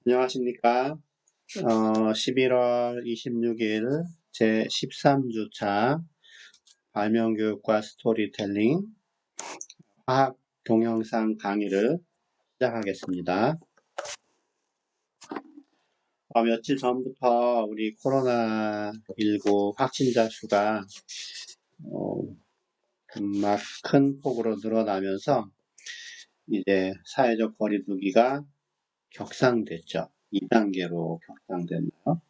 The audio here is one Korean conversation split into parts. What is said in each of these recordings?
안녕하십니까. 11월 26일 제 13주차 발명교육과 스토리텔링 화학 동영상 강의를 시작하겠습니다. 며칠 전부터 우리 코로나19 확진자 수가 막 큰 폭으로 늘어나면서 이제 사회적 거리두기가 격상됐죠. 2단계로 격상됐나요?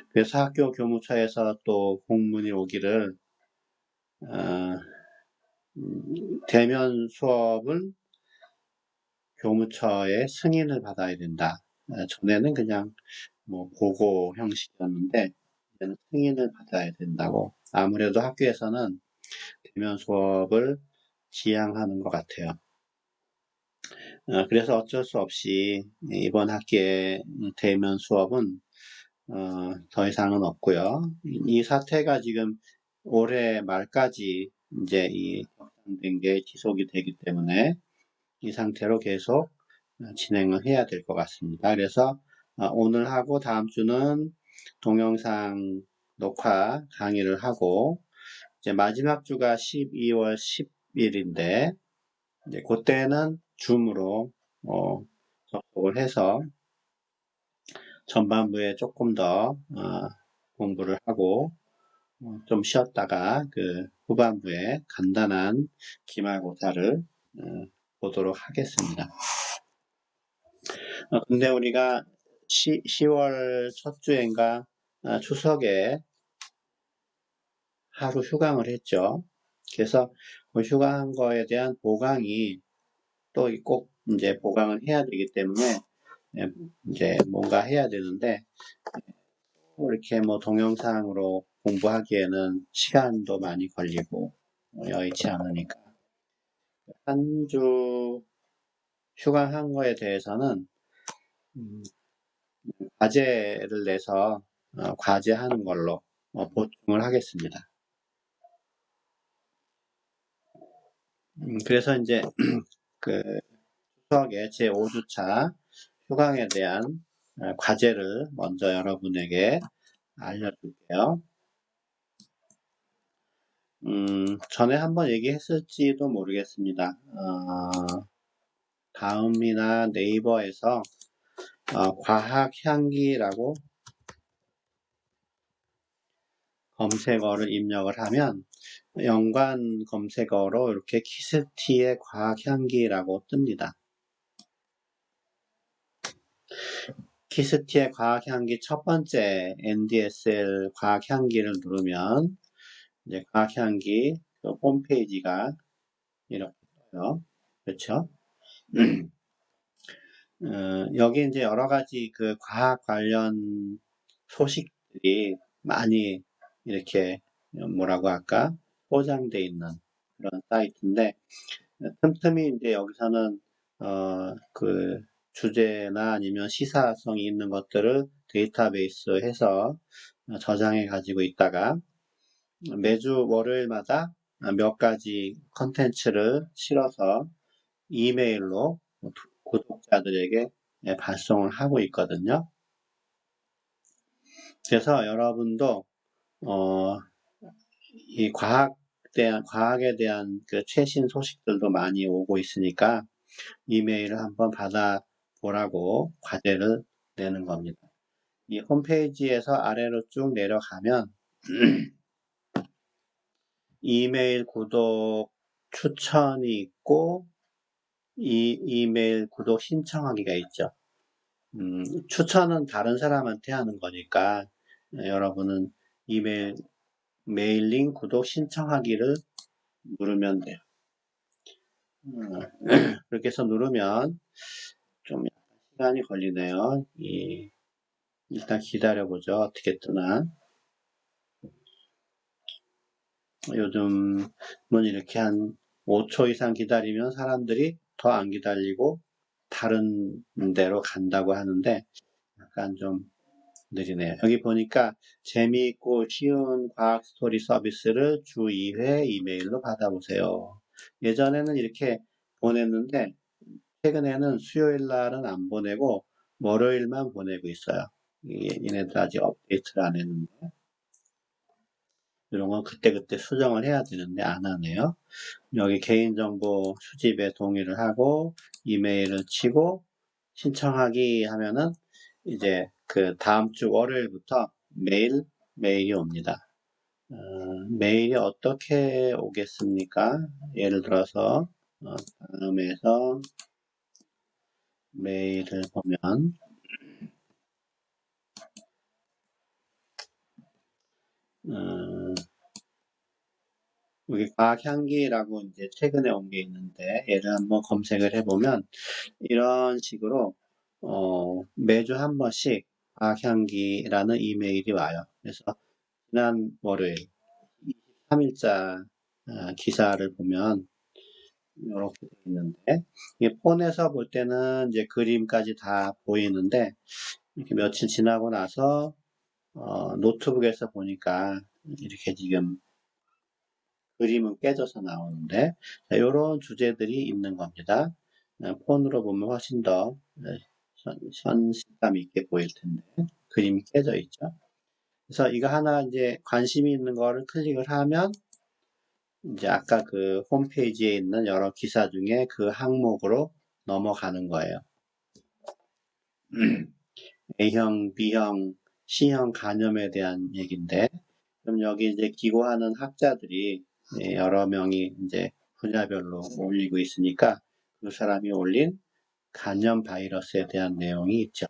그래서 학교 교무처에서 또 공문이 오기를 대면 수업은 교무처의 승인을 받아야 된다. 전에는 그냥 뭐 보고 형식이었는데 이제는 승인을 받아야 된다고. 아무래도 학교에서는 대면 수업을 지향하는 것 같아요. 그래서 어쩔 수 없이 이번 학기에 대면 수업은 더 이상은 없고요. 이 사태가 지금 올해 말까지 이제 이 격상된 게 지속이 되기 때문에 이 상태로 계속 진행을 해야 될 것 같습니다. 그래서 오늘 하고 다음 주는 동영상 녹화 강의를 하고 이제 마지막 주가 12월 10일인데 이제 그때는 줌으로 접속을 해서 전반부에 조금 더 공부를 하고 좀 쉬었다가 그 후반부에 간단한 기말고사를 보도록 하겠습니다. 근데 우리가 10월 첫 주인가 추석에 하루 휴강을 했죠. 그래서 그 휴강한 거에 대한 보강이 또 꼭 이제 보강을 해야 되기 때문에 이제 뭔가 해야 되는데 이렇게 뭐 동영상으로 공부하기에는 시간도 많이 걸리고 여의치 않으니까 한 주 휴강한 거에 대해서는 과제를 내서 과제하는 걸로 보충을 하겠습니다. 그래서 이제 그 추석의 제 5주차 휴강에 대한 과제를 먼저 여러분에게 알려줄게요. 전에 한번 얘기했을지도 모르겠습니다. 다음이나 네이버에서 과학향기라고 검색어를 입력을 하면 연관 검색어로 이렇게 키스티의 과학향기라고 뜹니다. 키스티의 과학향기 첫 번째 NDSL 과학향기를 누르면 이제 과학향기 홈페이지가 이렇게 떠요. 그렇죠? 여기 이제 여러 가지 그 과학 관련 소식들이 많이 이렇게 뭐라고 할까? 포장되어 있는 그런 사이트인데 틈틈이 이제 여기서는 그 주제나 아니면 시사성이 있는 것들을 데이터베이스 해서 저장해 가지고 있다가 매주 월요일마다 몇 가지 컨텐츠를 실어서 이메일로 구독자들에게 발송을 하고 있거든요. 그래서 여러분도 이 과학에 대한 그 최신 소식들도 많이 오고 있으니까 이메일을 한번 받아보라고 과제를 내는 겁니다. 이 홈페이지에서 아래로 쭉 내려가면 이메일 구독 추천이 있고 이메일 구독 신청하기가 있죠. 추천은 다른 사람한테 하는 거니까 여러분은 이메일 메일링 구독 신청하기를 누르면 돼요. 그렇게 해서 누르면 좀 시간이 걸리네요. 일단 기다려보죠. 어떻게 뜨나. 요즘은 이렇게 한 5초 이상 기다리면 사람들이 더 안 기다리고 다른 데로 간다고 하는데 약간 좀 느리네요. 여기 보니까 재미있고 쉬운 과학 스토리 서비스를 주 2회 이메일로 받아보세요. 예전에는 이렇게 보냈는데 최근에는 수요일 날은 안 보내고 월요일만 보내고 있어요. 얘네들 아직 업데이트를 안 했는데 이런 건 그때그때 수정을 해야 되는데 안 하네요. 여기 개인정보 수집에 동의를 하고 이메일을 치고 신청하기 하면은 이제 그 다음 주 월요일부터 메일이 옵니다. 메일이 어떻게 오겠습니까? 예를 들어서 다음에서 메일을 보면 여기 과학향기라고 이제 최근에 온 게 있는데 얘를 한번 검색을 해보면 이런 식으로 매주 한 번씩 과학향기라는 이메일이 와요. 그래서 지난 월요일 23일자 기사를 보면 이렇게 되어 있는데 이게 폰에서 볼 때는 이제 그림까지 다 보이는데 이렇게 며칠 지나고 나서 노트북에서 보니까 이렇게 지금 그림은 깨져서 나오는데 이런 주제들이 있는 겁니다. 폰으로 보면 훨씬 더 현실감 있게 보일 텐데 그림이 깨져 있죠. 그래서 이거 하나 이제 관심이 있는 거를 클릭을 하면 이제 아까 그 홈페이지에 있는 여러 기사 중에 그 항목으로 넘어가는 거예요. A형, B형, C형 간염에 대한 얘기인데, 그럼 여기 이제 기고하는 학자들이 여러 명이 이제 분야별로 올리고 있으니까 그 사람이 올린 간염 바이러스에 대한 내용이 있죠.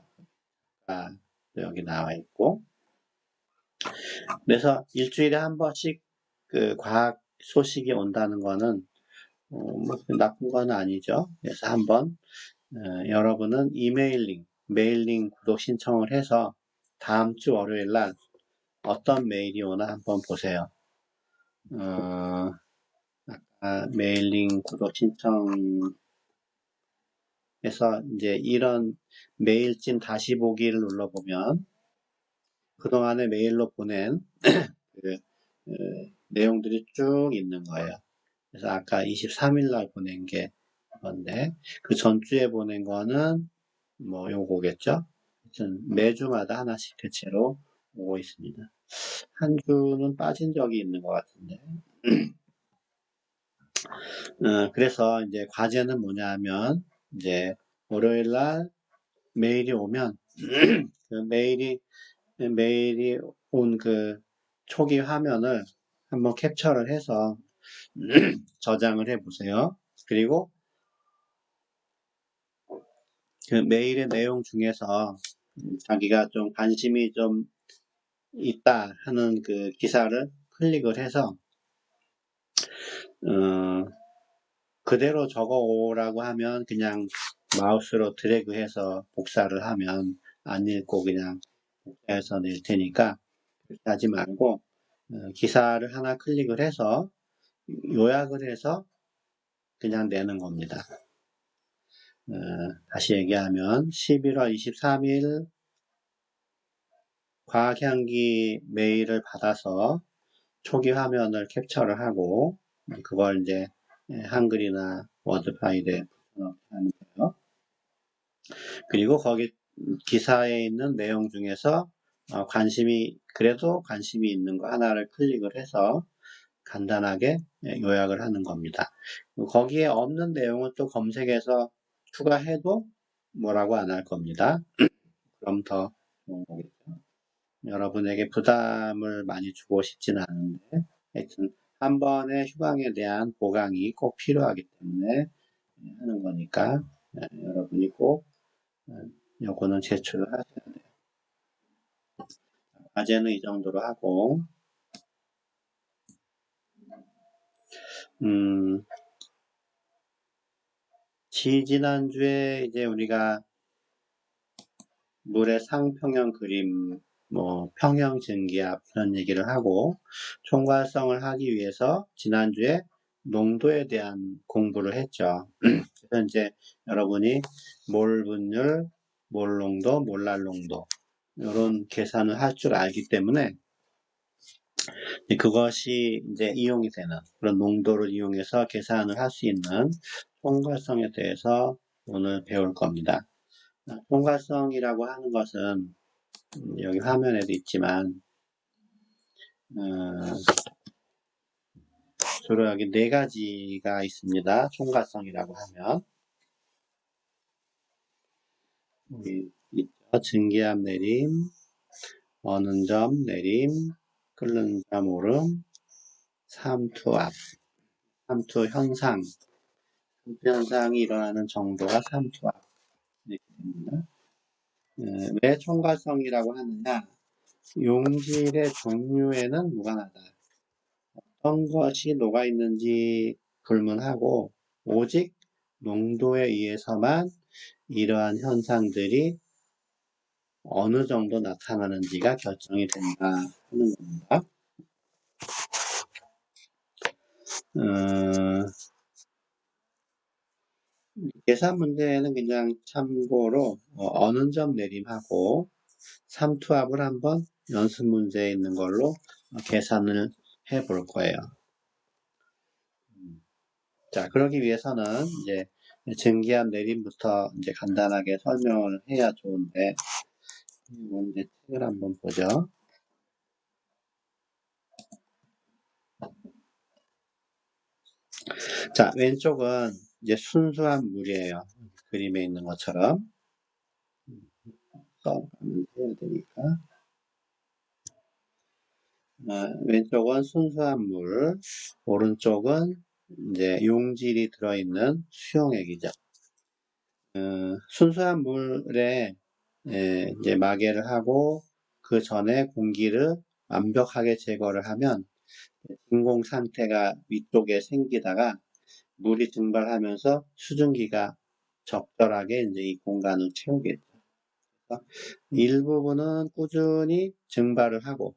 여기 나와 있고. 그래서 일주일에 한 번씩 그 과학 소식이 온다는 거는 뭐 나쁜 건 아니죠. 그래서 한번 여러분은 메일링 구독 신청을 해서 다음 주 월요일 날 어떤 메일이 오나 한번 보세요. 메일링 구독 신청해서 이제 이런 메일진 다시 보기를 눌러보면 그동안에 메일로 보낸 그, 내용들이 쭉 있는 거예요. 그래서 아까 23일 날 보낸 게 건데 그 전주에 보낸 거는 뭐 요거겠죠. 매주마다 하나씩 대체로 오고 있습니다. 한 주는 빠진 적이 있는 것 같은데. 그래서 이제 과제는 뭐냐 하면 이제 월요일 날 메일이 오면 그 메일이 온 그 초기 화면을 한번 캡처를 해서 저장을 해 보세요. 그리고 그 메일의 내용 중에서 자기가 좀 관심이 좀 있다 하는 그 기사를 클릭을 해서 그대로 적어 오라고 하면 그냥 마우스로 드래그해서 복사를 하면 안 읽고 그냥 복사해서 낼 테니까 그렇게 하지 말고 기사를 하나 클릭을 해서 요약을 해서 그냥 내는 겁니다. 다시 얘기하면 11월 23일 과학향기 메일을 받아서 초기 화면을 캡처를 하고 그걸 이제 한글이나 워드 파일에 하는 거예요. 그리고 거기 기사에 있는 내용 중에서 그래도 관심이 있는 거 하나를 클릭을 해서 간단하게 요약을 하는 겁니다. 거기에 없는 내용을 또 검색해서 추가해도 뭐라고 안 할 겁니다. 그럼 더 좋은 거겠죠. 여러분에게 부담을 많이 주고 싶지는 않은데 하여튼 한 번의 휴강에 대한 보강이 꼭 필요하기 때문에 하는 거니까 여러분이 꼭 요거는 제출을 하셔야 돼요. 과제는 이 정도로 하고 지난주에 이제 우리가 물의 상평형 그림, 뭐 평형 증기압 이런 얘기를 하고 총괄성을 하기 위해서 지난주에 농도에 대한 공부를 했죠. 그래서 이제 여러분이 몰 분율, 몰 농도, 몰랄 농도 이런 계산을 할 줄 알기 때문에 그것이 이제 이용이 되는 그런 농도를 이용해서 계산을 할 수 있는 총괄성에 대해서 오늘 배울 겁니다. 총괄성이라고 하는 것은 여기 화면에도 있지만 주로 여기 네 가지가 있습니다. 총괄성이라고 하면 여기 있죠. 증기압 내림, 어는 점 내림, 끓는 점 오름, 삼투압, 삼투 현상, 삼투 현상이 일어나는 정도가 삼투압 이렇게 됩니다. 왜 총괄성이라고 하느냐? 용질의 종류에는 무관하다. 어떤 것이 녹아있는지 불문하고 오직 농도에 의해서만 이러한 현상들이 어느 정도 나타나는지가 결정이 된다 하는 겁니다. 계산 문제는 그냥 참고로 어느 점 내림하고 삼투압을 한번 연습 문제에 있는 걸로 계산을 해 볼 거예요. 자, 그러기 위해서는 이제 증기압 내림부터 이제 간단하게 설명을 해야 좋은데, 이제 책을 한번 보죠. 자, 왼쪽은 이제 순수한 물이에요. 그림에 있는 것처럼. 써가면 해야 되니까. 왼쪽은 순수한 물, 오른쪽은 이제 용질이 들어있는 수용액이죠. 순수한 물에 이제 마개를 하고 그 전에 공기를 완벽하게 제거를 하면 진공 상태가 위쪽에 생기다가 물이 증발하면서 수증기가 적절하게 이제 이 공간을 채우겠죠. 일부분은 꾸준히 증발을 하고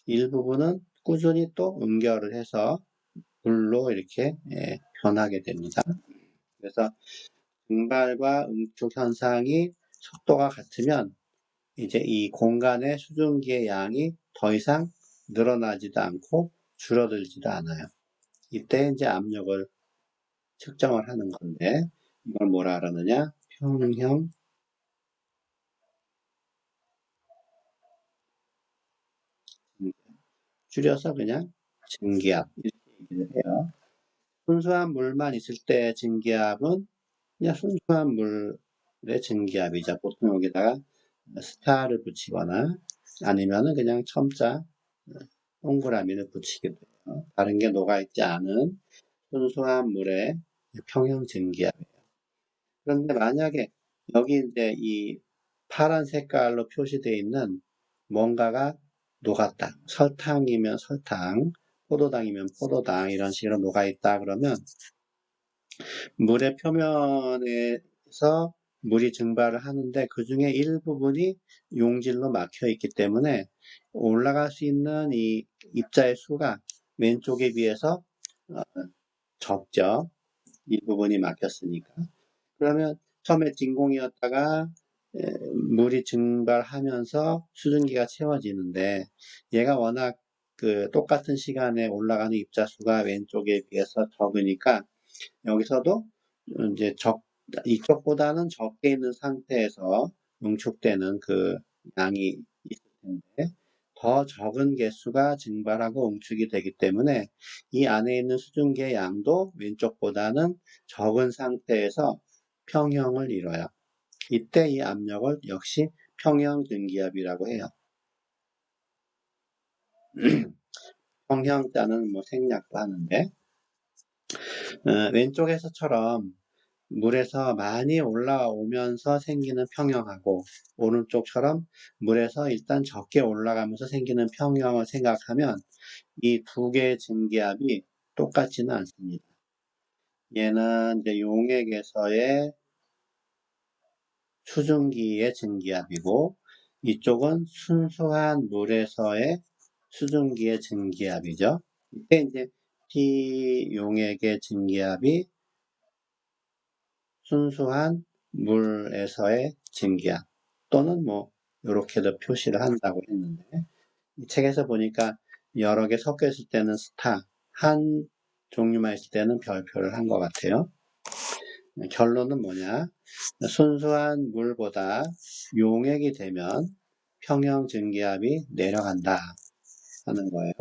일부분은 꾸준히 또 응결을 해서 물로 이렇게 변하게 됩니다. 그래서 증발과 응축 현상이 속도가 같으면 이제 이 공간의 수증기의 양이 더 이상 늘어나지도 않고 줄어들지도 않아요. 이때 이제 압력을 측정을 하는 건데 이걸 뭐라 그러느냐? 평형 줄여서 그냥 증기압 이렇게 얘기를 해요. 순수한 물만 있을 때 증기압은 그냥 순수한 물의 증기압이죠. 보통 여기다가 스타를 붙이거나 아니면은 그냥 첨자 동그라미를 붙이기도 해요. 다른 게 녹아있지 않은 순수한 물의 평형 증기압이에요. 그런데 만약에 여기 이제 이 파란 색깔로 표시되어 있는 뭔가가 녹았다. 설탕이면 설탕, 포도당이면 포도당 이런 식으로 녹아있다 그러면 물의 표면에서 물이 증발을 하는데 그 중에 일부분이 용질로 막혀 있기 때문에 올라갈 수 있는 이 입자의 수가 왼쪽에 비해서 적죠. 일부분이 막혔으니까. 그러면 처음에 진공이었다가 물이 증발하면서 수증기가 채워지는데 얘가 워낙 그 똑같은 시간에 올라가는 입자 수가 왼쪽에 비해서 적으니까 여기서도 이제 이쪽보다는 적게 있는 상태에서 응축되는 그 양이 있을 텐데 더 적은 개수가 증발하고 응축이 되기 때문에 이 안에 있는 수증기의 양도 왼쪽보다는 적은 상태에서 평형을 이뤄요. 이때 이 압력을 역시 평형 증기압이라고 해요. 평형자는 뭐 생략도 하는데 왼쪽에서처럼 물에서 많이 올라오면서 생기는 평형하고 오른쪽처럼 물에서 일단 적게 올라가면서 생기는 평형을 생각하면 이 두 개의 증기압이 똑같지는 않습니다. 얘는 이제 용액에서의 수증기의 증기압이고 이쪽은 순수한 물에서의 수증기의 증기압이죠. 이때 이제 P 용액의 증기압이 순수한 물에서의 증기압 또는 뭐 이렇게도 표시를 한다고 했는데 이 책에서 보니까 여러 개 섞여 있을 때는 스타, 한 종류만 있을 때는 별표를 한 것 같아요. 결론은 뭐냐? 순수한 물보다 용액이 되면 평형 증기압이 내려간다 하는 거예요.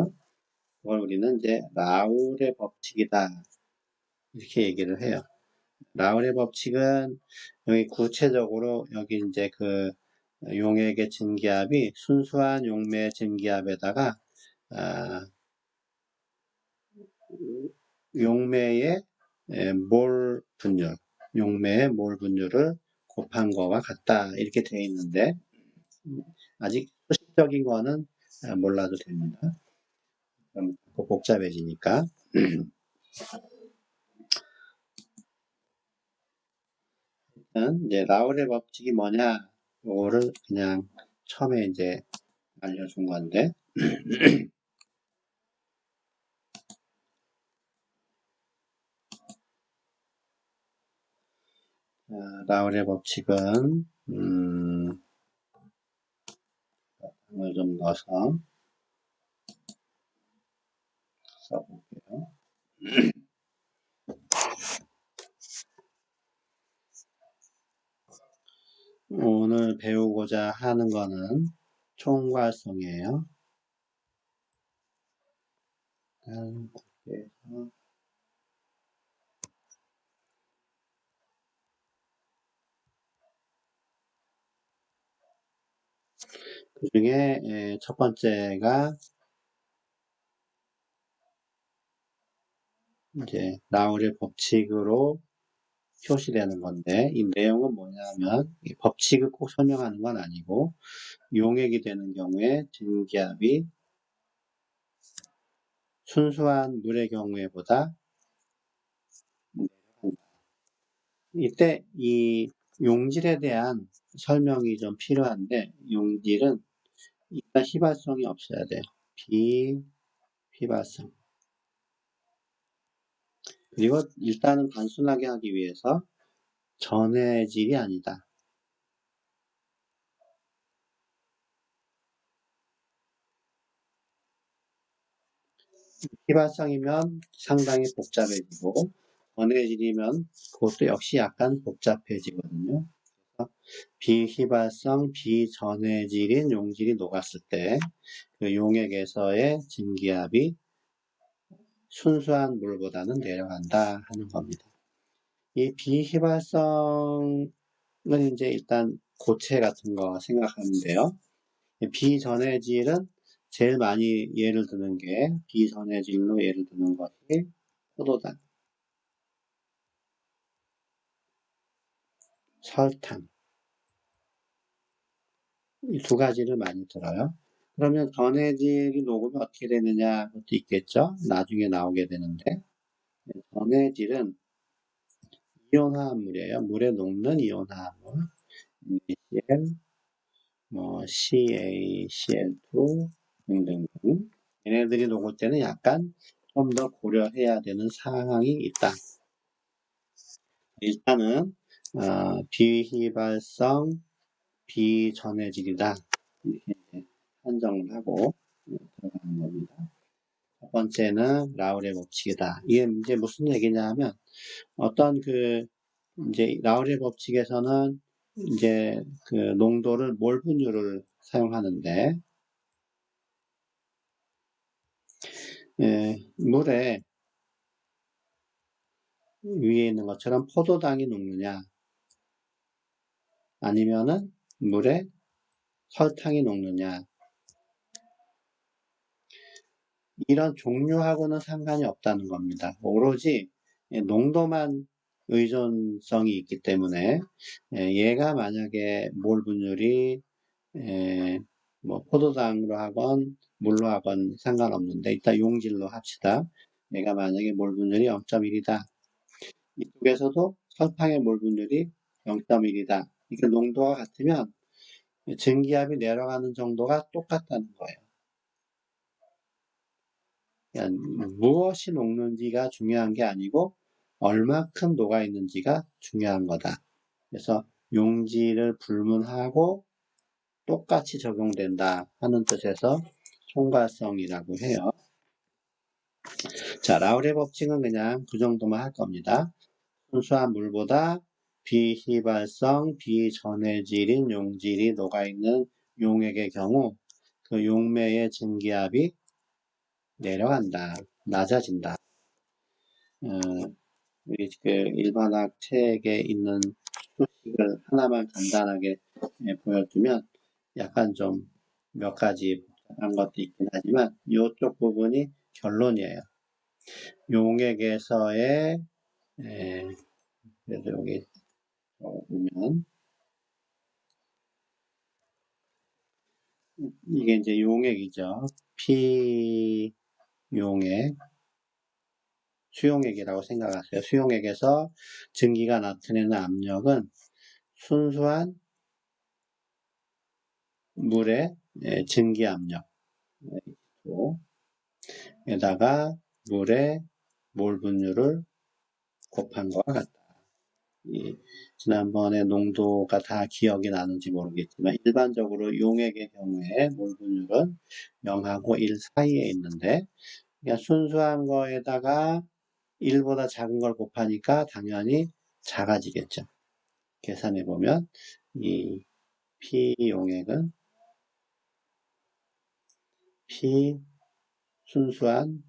그걸 우리는 이제 라울의 법칙이다 이렇게 얘기를 해요. 라울의 법칙은 여기 구체적으로 여기 이제 그 용액의 증기압이 순수한 용매의 증기압에다가 용매의 몰 분율, 용매의 몰 분율을 곱한 거와 같다 이렇게 되어 있는데 아직 수식적인 거는 몰라도 됩니다. 그럼 복잡해지니까. 일단 이제 라울의 법칙이 뭐냐, 이거를 그냥 처음에 이제 알려준 건데, 라울의 법칙은 이걸 좀 넣어서 써볼게요. 오늘 배우고자 하는 거는 총괄성이에요. 그 중에 첫 번째가 이제 라울의 법칙으로 표시되는 건데, 이 내용은 뭐냐면 이 법칙을 꼭 설명하는 건 아니고 용액이 되는 경우에 증기압이 순수한 물의 경우에보다 내려간다. 이때 이 용질에 대한 설명이 좀 필요한데, 용질은 일단 휘발성이 없어야 돼요. 비휘발성. 그리고 일단은 단순하게 하기 위해서 전해질이 아니다. 휘발성이면 상당히 복잡해지고 전해질이면 그것도 역시 약간 복잡해지거든요. 그래서 비휘발성, 비전해질인 용질이 녹았을 때 그 용액에서의 증기압이 순수한 물보다는 내려간다 하는 겁니다. 이 비휘발성은 이제 일단 고체 같은 거 생각하면 돼요. 비전해질은 제일 많이 예를 드는 게 비전해질로 예를 드는 것이 포도당, 설탕 이 두 가지를 많이 들어요. 그러면 전해질이 녹으면 어떻게 되느냐 그것도 있겠죠. 나중에 나오게 되는데 전해질은 이온화합물이에요. 물에 녹는 이온화합물 NaCl, 뭐 CaCl2 등등등. 얘네들이 녹을 때는 약간 좀 더 고려해야 되는 상황이 있다. 일단은 비휘발성, 비전해질이다 이렇게 한정을 하고 들어가는 겁니다. 첫 번째는 라울의 법칙이다. 이게 이제 무슨 얘기냐 하면 어떤 이제 라울의 법칙에서는 이제 그 농도를 몰 분율을 사용하는데 물에 위에 있는 것처럼 포도당이 녹느냐 아니면은 물에 설탕이 녹느냐 이런 종류하고는 상관이 없다는 겁니다. 오로지 농도만 의존성이 있기 때문에 얘가 만약에 몰 분율이 뭐 포도당으로 하건 물로 하건 상관없는데 일단 용질로 합시다. 얘가 만약에 몰 분율이 0.1이다. 이쪽에서도 설탕의 몰 분율이 0.1이다. 이게 농도가 같으면 증기압이 내려가는 정도가 똑같다는 거예요. 그러니까 무엇이 녹는지가 중요한 게 아니고 얼마큼 녹아 있는지가 중요한 거다. 그래서 용질을 불문하고 똑같이 적용된다 하는 뜻에서 총괄성이라고 해요. 자, 라울의 법칙은 그냥 그 정도만 할 겁니다. 순수한 물보다 비휘발성, 비전해질인 용질이 녹아있는 용액의 경우 그 용매의 증기압이 내려간다, 낮아진다. 우리 그 일반학 책에 있는 수식을 하나만 간단하게 보여주면 약간 좀 몇 가지 복잡한 것도 있긴 하지만 이쪽 부분이 결론이에요. 용액에서의 그래서 여기 보면 이게 이제 용액이죠. 피용액, 수용액이라고 생각하세요. 수용액에서 증기가 나타내는 압력은 순수한 물의 증기 압력에다가 물의 몰 분율을 곱한 것과 같다. 지난번에 농도가 다 기억이 나는지 모르겠지만 일반적으로 용액의 경우에 몰 분율은 0하고 1 사이에 있는데 그러니까 순수한 거에다가 1보다 작은 걸 곱하니까 당연히 작아지겠죠. 계산해 보면 이 P용액은 P 순수한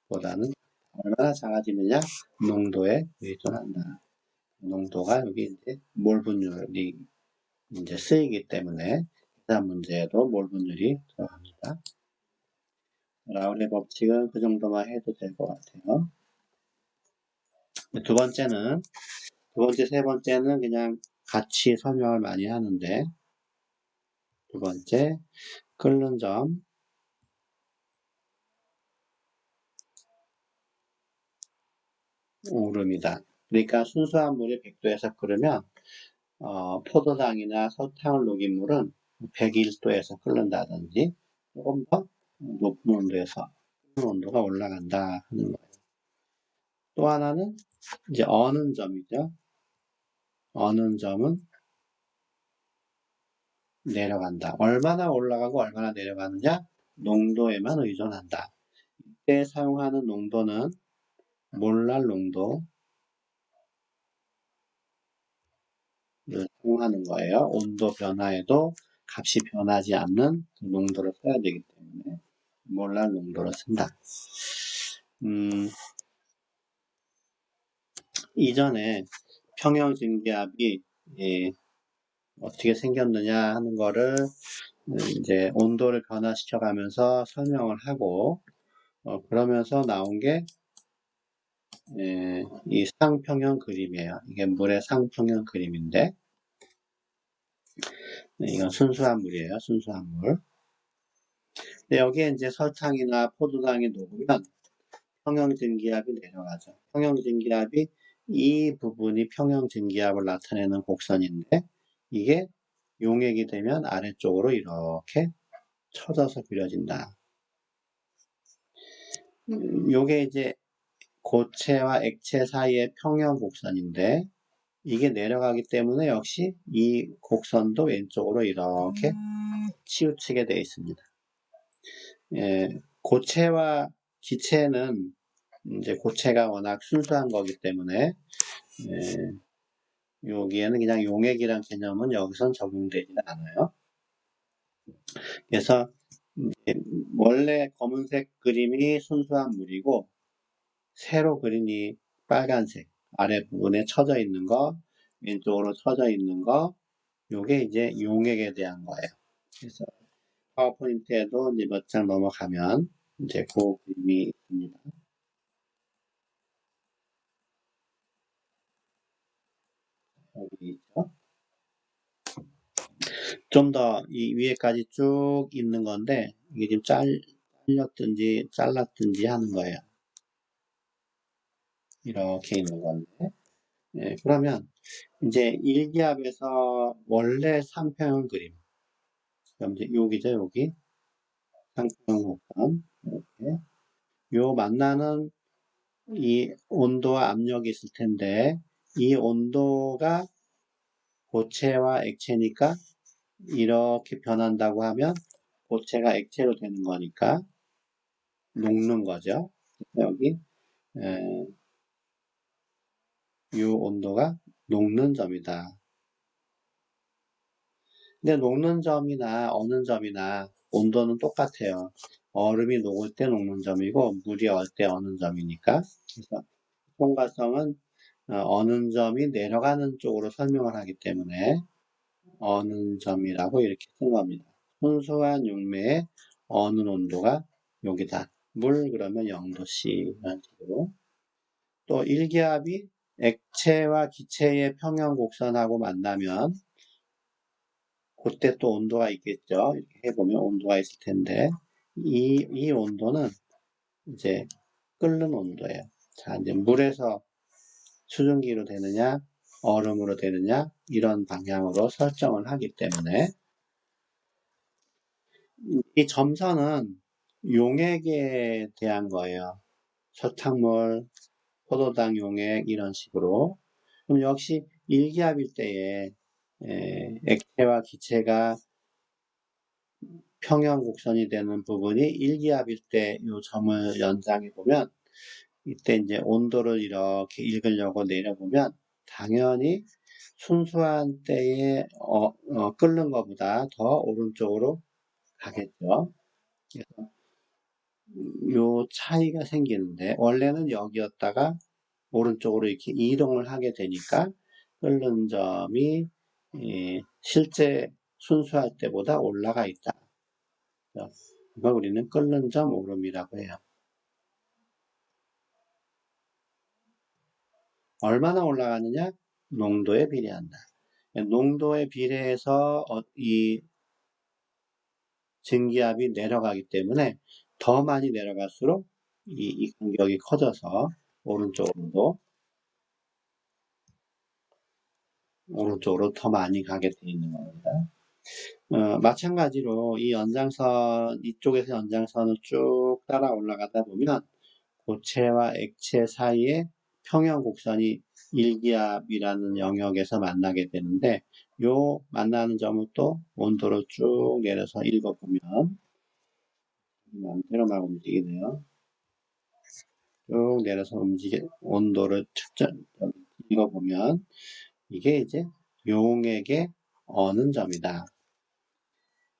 물보다는 얼마나 작아지느냐? 농도에 의존한다. 농도가 여기 이제 몰 분율이 이제 쓰이기 때문에 계산 문제에도 몰 분율이 들어갑니다. 라울의 법칙은 그 정도만 해도 될 것 같아요. 두 번째, 세 번째는 그냥 같이 설명을 많이 하는데 두 번째, 끓는 점 오름이다. 그러니까 순수한 물이 100도에서 끓으면 포도당이나 설탕을 녹인 물은 101도에서 끓는다든지 조금 더 높은 온도에서 끓는 온도가 올라간다 하는 거예요. 또 하나는 이제 어는 점이죠. 어는 점은 내려간다. 얼마나 올라가고 얼마나 내려가느냐? 농도에만 의존한다. 이때 사용하는 농도는 몰랄 농도를 사용하는 거예요. 온도 변화에도 값이 변하지 않는 그 농도를 써야 되기 때문에 몰랄 농도를 쓴다. 이전에 평형 증기압이 어떻게 생겼느냐 하는 거를 이제 온도를 변화시켜 가면서 설명을 하고 그러면서 나온 게 이 쌍평형 그림이에요. 이게 물의 쌍평형 그림인데 이건 순수한 물이에요. 순수한 물. 근데 여기에 이제 설탕이나 포도당이 녹으면 평형증기압이 내려가죠. 평형증기압이 이 부분이 평형증기압을 나타내는 곡선인데 이게 용액이 되면 아래쪽으로 이렇게 쳐져서 그려진다. 요게 이제 고체와 액체 사이의 평형 곡선인데 이게 내려가기 때문에 역시 이 곡선도 왼쪽으로 이렇게 치우치게 되어 있습니다. 고체와 기체는 이제 고체가 워낙 순수한 거기 때문에 여기에는 그냥 용액이란 개념은 여기선 적용되지는 않아요. 그래서 원래 검은색 그림이 순수한 물이고 세로 그린 이 빨간색 아랫부분에 쳐져 있는 거, 왼쪽으로 쳐져 있는 거, 요게 이제 용액에 대한 거예요. 그래서 파워포인트에도 이제 몇 장 넘어가면 이제 그 그림이 있습니다. 여기 있죠. 좀 더 이 위에까지 쭉 있는 건데 이게 지금 잘렸든지 잘랐든지 하는 거예요. 이렇게 있는 건데 그러면 이제 일기압에서 원래 상평형 그림 그럼 이제 여기죠. 여기 상평형 곡선 이렇게 요 만나는 이 온도와 압력이 있을 텐데 이 온도가 고체와 액체니까 이렇게 변한다고 하면 고체가 액체로 되는 거니까 녹는 거죠. 여기 이 온도가 녹는 점이다. 근데 녹는 점이나 어는 점이나 온도는 똑같아요. 얼음이 녹을 때 녹는 점이고 물이 얼 때 어는 점이니까. 그래서 통과성은 어는 점이 내려가는 쪽으로 설명을 하기 때문에 어는 점이라고 이렇게 쓴 겁니다. 순수한 용매의 어는 온도가 여기다. 물 그러면 0도씨 이런 식으로. 또 일기압이 액체와 기체의 평형 곡선하고 만나면 그때 또 온도가 있겠죠. 이렇게 해보면 온도가 있을 텐데 이 온도는 이제 끓는 온도예요. 자, 이제 물에서 수증기로 되느냐 얼음으로 되느냐 이런 방향으로 설정을 하기 때문에 이 점선은 용액에 대한 거예요. 설탕물, 포도당 용액 이런 식으로. 그럼 역시 일기압일 때에 액체와 기체가 평형 곡선이 되는 부분이 일기압일 때 이 점을 연상해 보면 이때 이제 온도를 이렇게 읽으려고 내려보면 당연히 순수한 때에 끓는 것보다 더 오른쪽으로 가겠죠. 그래서 요 차이가 생기는데 원래는 여기였다가 오른쪽으로 이렇게 이동을 하게 되니까 끓는 점이 실제 순수할 때보다 올라가 있다. 이걸 우리는 끓는 점 오름이라고 해요. 얼마나 올라가느냐? 농도에 비례한다. 농도에 비례해서 이 증기압이 내려가기 때문에 더 많이 내려갈수록 이 간격이 커져서 오른쪽으로 더 많이 가게 되어 있는 겁니다. 마찬가지로 이 연장선, 이쪽에서 연장선을 쭉 따라 올라가다 보면 고체와 액체 사이에 평형 곡선이 일기압이라는 영역에서 만나게 되는데 요 만나는 점을 또 온도를 쭉 내려서 읽어보면 마음대로 막 움직이네요. 쭉 내려서 온도를 읽어보면 이게 이제 용액의 어는 점이다.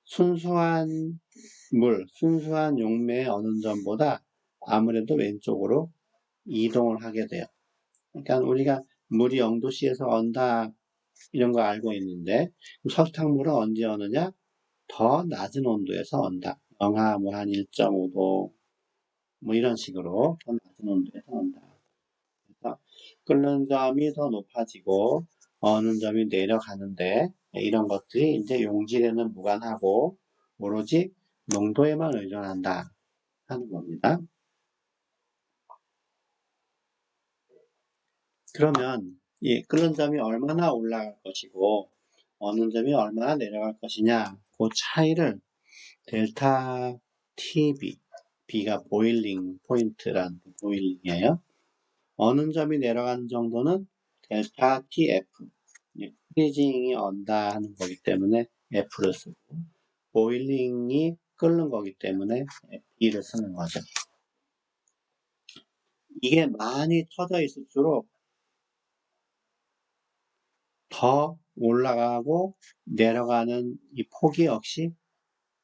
순수한 물, 순수한 용매의 어는 점보다 아무래도 왼쪽으로 이동을 하게 돼요. 그러니까 우리가 물이 0도씨에서 언다 이런 거 알고 있는데 설탕물은 언제 어느냐? 더 낮은 온도에서 언다. 영하 뭐 한 1.5도 뭐 이런 식으로 더 낮은 온도에서 언다. 그래서 끓는 점이 더 높아지고 어는 점이 내려가는데 이런 것들이 이제 용질에는 무관하고 오로지 농도에만 의존한다 하는 겁니다. 그러면 이 끓는 점이 얼마나 올라갈 것이고 어느 점이 얼마나 내려갈 것이냐 그 차이를 델타 TB B가 보일링 포인트란 보일링이에요. 어느 점이 내려가는 정도는 델타 TF 프리징이 언다 하는 거기 때문에 F를 쓰고 보일링이 끓는 거기 때문에 B를 쓰는 거죠. 이게 많이 터져 있을수록 더 올라가고 내려가는 이 폭이 역시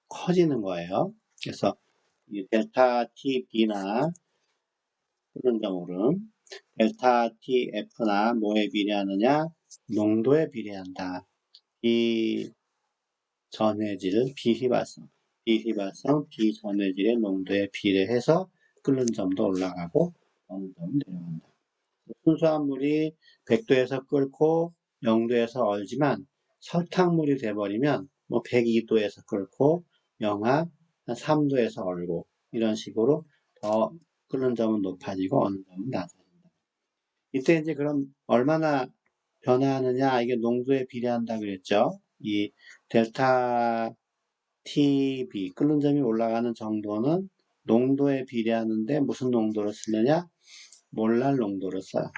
커지는 거예요. 그래서 이 델타 TB나 끓는 점오름 델타 TF나 뭐에 비례하느냐? 농도에 비례한다. 이 전해질 비휘발성, 비전해질의 농도에 비례해서 끓는 점도 올라가고 어느 점은 내려간다. 순수한 물이 100도에서 끓고 0도에서 얼지만 설탕물이 돼버리면 뭐 102도에서 끓고 영하 3도에서 얼고 이런 식으로 더 끓는 점은 높아지고 어느 점은 낮아진다. 이때 이제 그럼 얼마나 변화하느냐 이게 농도에 비례한다 그랬죠. 이 델타 TB 끓는 점이 올라가는 정도는 농도에 비례하는데 무슨 농도를 쓰느냐? 몰랄 농도를 써요.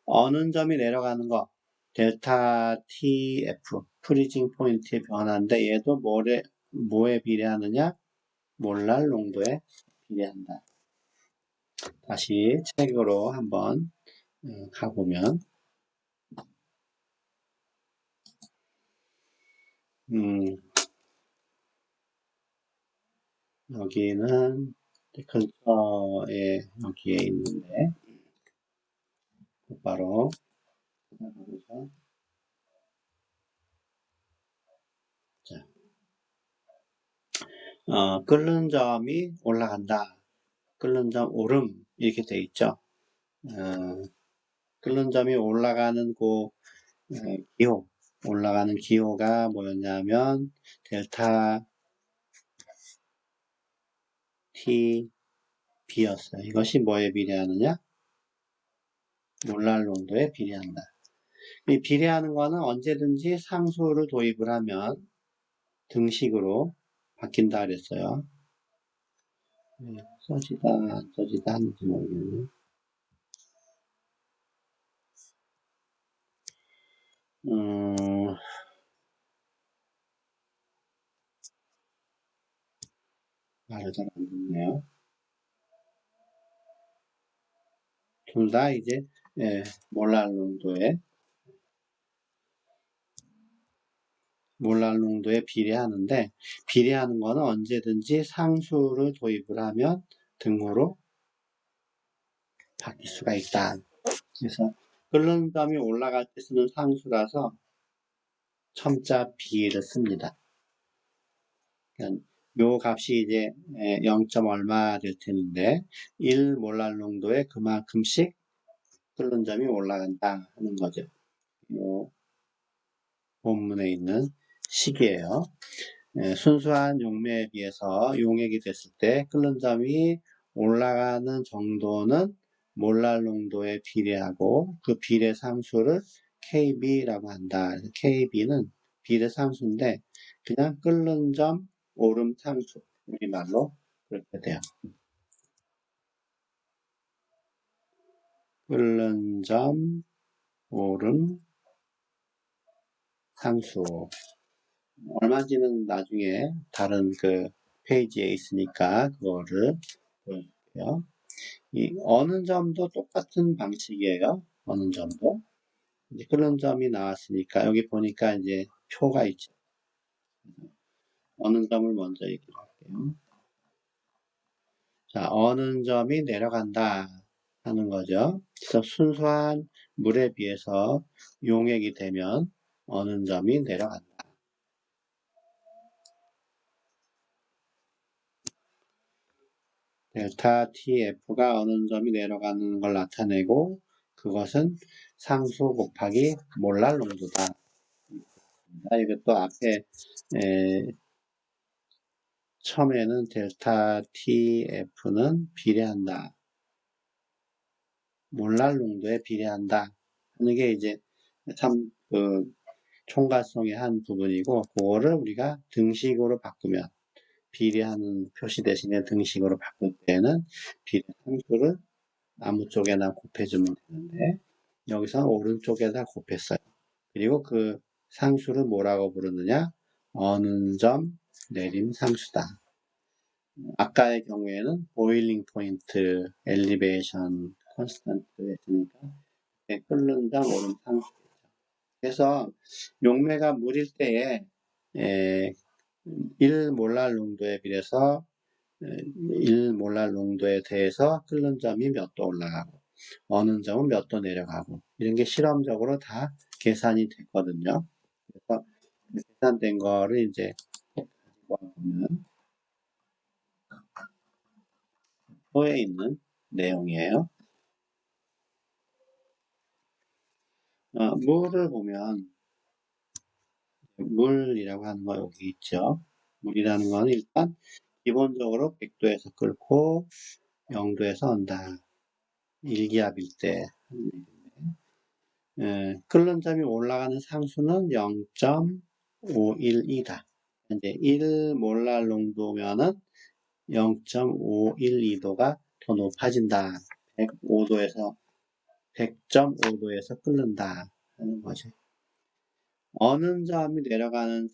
어느 점이 내려가는 거 델타 TF 프리징 포인트의 변화인데 얘도 뭐에 비례하느냐? 몰랄 농도에 비례한다. 다시 책으로 한번 가보면 여기는 근처에 여기에 있는데 곧바로 찾아보죠. 자, 끓는 점이 올라간다. 끓는 점 오름 이렇게 돼 있죠. 끓는 점이 올라가는 기호, 올라가는 기호가 뭐였냐면 델타 T B였어요. 이것이 뭐에 비례하느냐? 몰랄 농도에 비례한다. 이 비례하는 거는 언제든지 상수를 도입을 하면 등식으로 바뀐다 그랬어요. 써지다 안 써지다 하는지 모르겠네. 말을 잘 안 듣네요. 둘 다 이제 몰랄 농도에 비례하는데, 비례하는 거는 언제든지 상수를 도입을 하면 등호로 바뀔 수가 있다. 그래서 끓는 점이 올라갈 때 쓰는 상수라서 첨자 B를 씁니다. 그러니까 요 값이 이제 0. 얼마 될 텐데 1 몰랄 농도에 그만큼씩 끓는 점이 올라간다 하는 거죠. 요 본문에 있는 식이에요. 순수한 용매에 비해서 용액이 됐을 때 끓는 점이 올라가는 정도는 몰랄 농도에 비례하고 그 비례 상수를 KB라고 한다. KB는 비례 상수인데 그냥 끓는 점 오름 상수, 우리말로 그렇게 돼요. 끓는 점 오름 상수. 얼마인지는 나중에 다른 그 페이지에 있으니까 그거를 보여줄게요. 이 어느 점도 똑같은 방식이에요. 어느 점도. 이제 그런 점이 나왔으니까 여기 보니까 이제 표가 있죠. 어느 점을 먼저 얘기를 할게요. 자, 어느 점이 내려간다 하는 거죠. 그래서 순수한 물에 비해서 용액이 되면 어느 점이 내려간다. 델타 TF가 어느 점이 내려가는 걸 나타내고 그것은 상수 곱하기 몰랄 농도다. 이것도 앞에 처음에는 델타 TF는 비례한다. 몰랄 농도에 비례한다. 하는 게 이제 참 총괄성의 한 부분이고 그거를 우리가 등식으로 바꾸면 비례하는 표시 대신에 등식으로 바꿀 때는 비례 상수를 아무 쪽에나 곱해주면 되는데 여기서 오른쪽에다 곱했어요. 그리고 그 상수를 뭐라고 부르느냐? 어느 점 내림 상수다. 아까의 경우에는 보일링 포인트, 엘리베이션, 컨스턴트 했으니까 끓는 점 오름 상수. 그래서 용매가 물일 때에 1 몰랄 농도에 비해서 1 몰랄 농도에 대해서 끓는 점이 몇 도 올라가고 어느 점은 몇 도 내려가고 이런 게 실험적으로 다 계산이 됐거든요. 그래서 계산된 거를 이제 가지고 보면 표에 있는 내용이에요. 물을 보면 물이라고 하는 거 여기 있죠. 물이라는 건 일단 기본적으로 100도에서 끓고 0도에서 온다. 일기압일 때 끓는 점이 올라가는 상수는 0.512다. 이제 1 몰랄 농도면은 0.512도가 더 높아진다. 105도에서 100.5도에서 끓는다 하는 거죠. 어느 점이 내려가는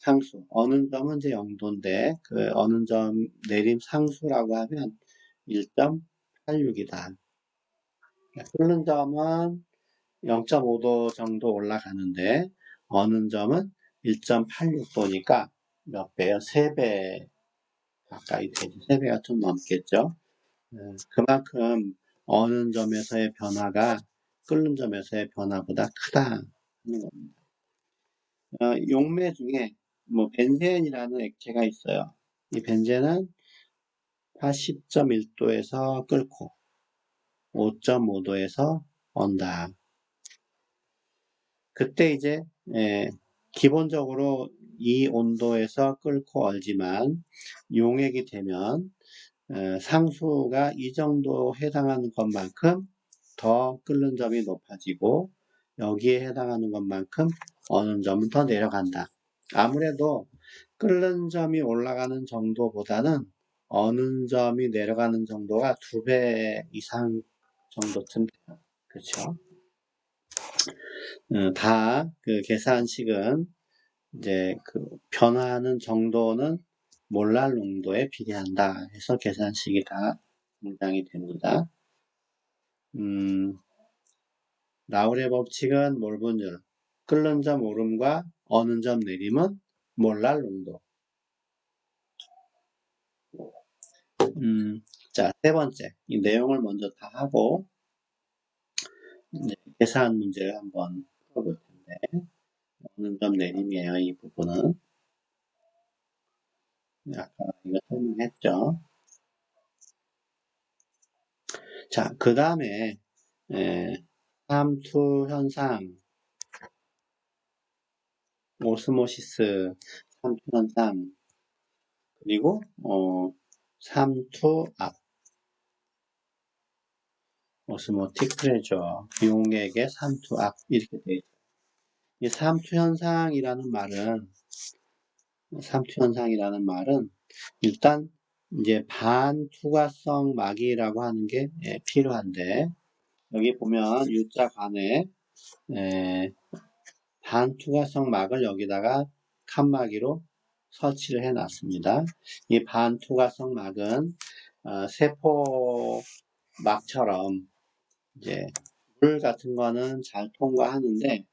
상수. 어느 점은 이제 0도인데, 그 어느 점 내림 상수라고 하면 1.86이다. 끓는 점은 0.5도 정도 올라가는데, 어느 점은 1.86도니까 몇 배요? 3배 가까이 되죠. 3배가 좀 넘겠죠. 그만큼 어느 점에서의 변화가 끓는 점에서의 변화보다 크다 하는 겁니다. 용매 중에 뭐 벤젠이라는 액체가 있어요. 이 벤젠은 80.1도에서 끓고 5.5도에서 언다. 그때 이제 기본적으로 이 온도에서 끓고 얼지만 용액이 되면 상수가 이 정도 해당하는 것만큼 더 끓는 점이 높아지고 여기에 해당하는 것만큼 어느 점은 더 내려간다. 아무래도 끓는 점이 올라가는 정도보다는 어느 점이 내려가는 정도가 2배 이상 정도쯤 돼요. 그렇죠? 다 그 계산식은 이제 그 변화하는 정도는 몰랄 농도에 비례한다 해서 계산식이 다 문장이 됩니다. 라울의 법칙은 몰분율, 끓는 점 오름과 어는 점 내림은 몰랄 농도. 자, 세 번째. 이 내용을 먼저 다 하고 계산 문제를 한번 풀어볼 텐데 어는 점 내림이에요. 이 부분은. 아까 이거 설명했죠. 자, 그 다음에 삼투 현상, 오스모시스 삼투 현상, 그리고 삼투 압, 오스모틱 프레저, 용액의 삼투 압 이렇게 되어 있어요. 이 삼투 현상이라는 말은 일단 이제 반투과성 막이라고 하는 게 필요한데 여기 보면 U자 간에 반투과성 막을 여기다가 칸막이로 설치를 해 놨습니다. 이 반투과성 막은 세포 막처럼 이제 물 같은 거는 잘 통과하는데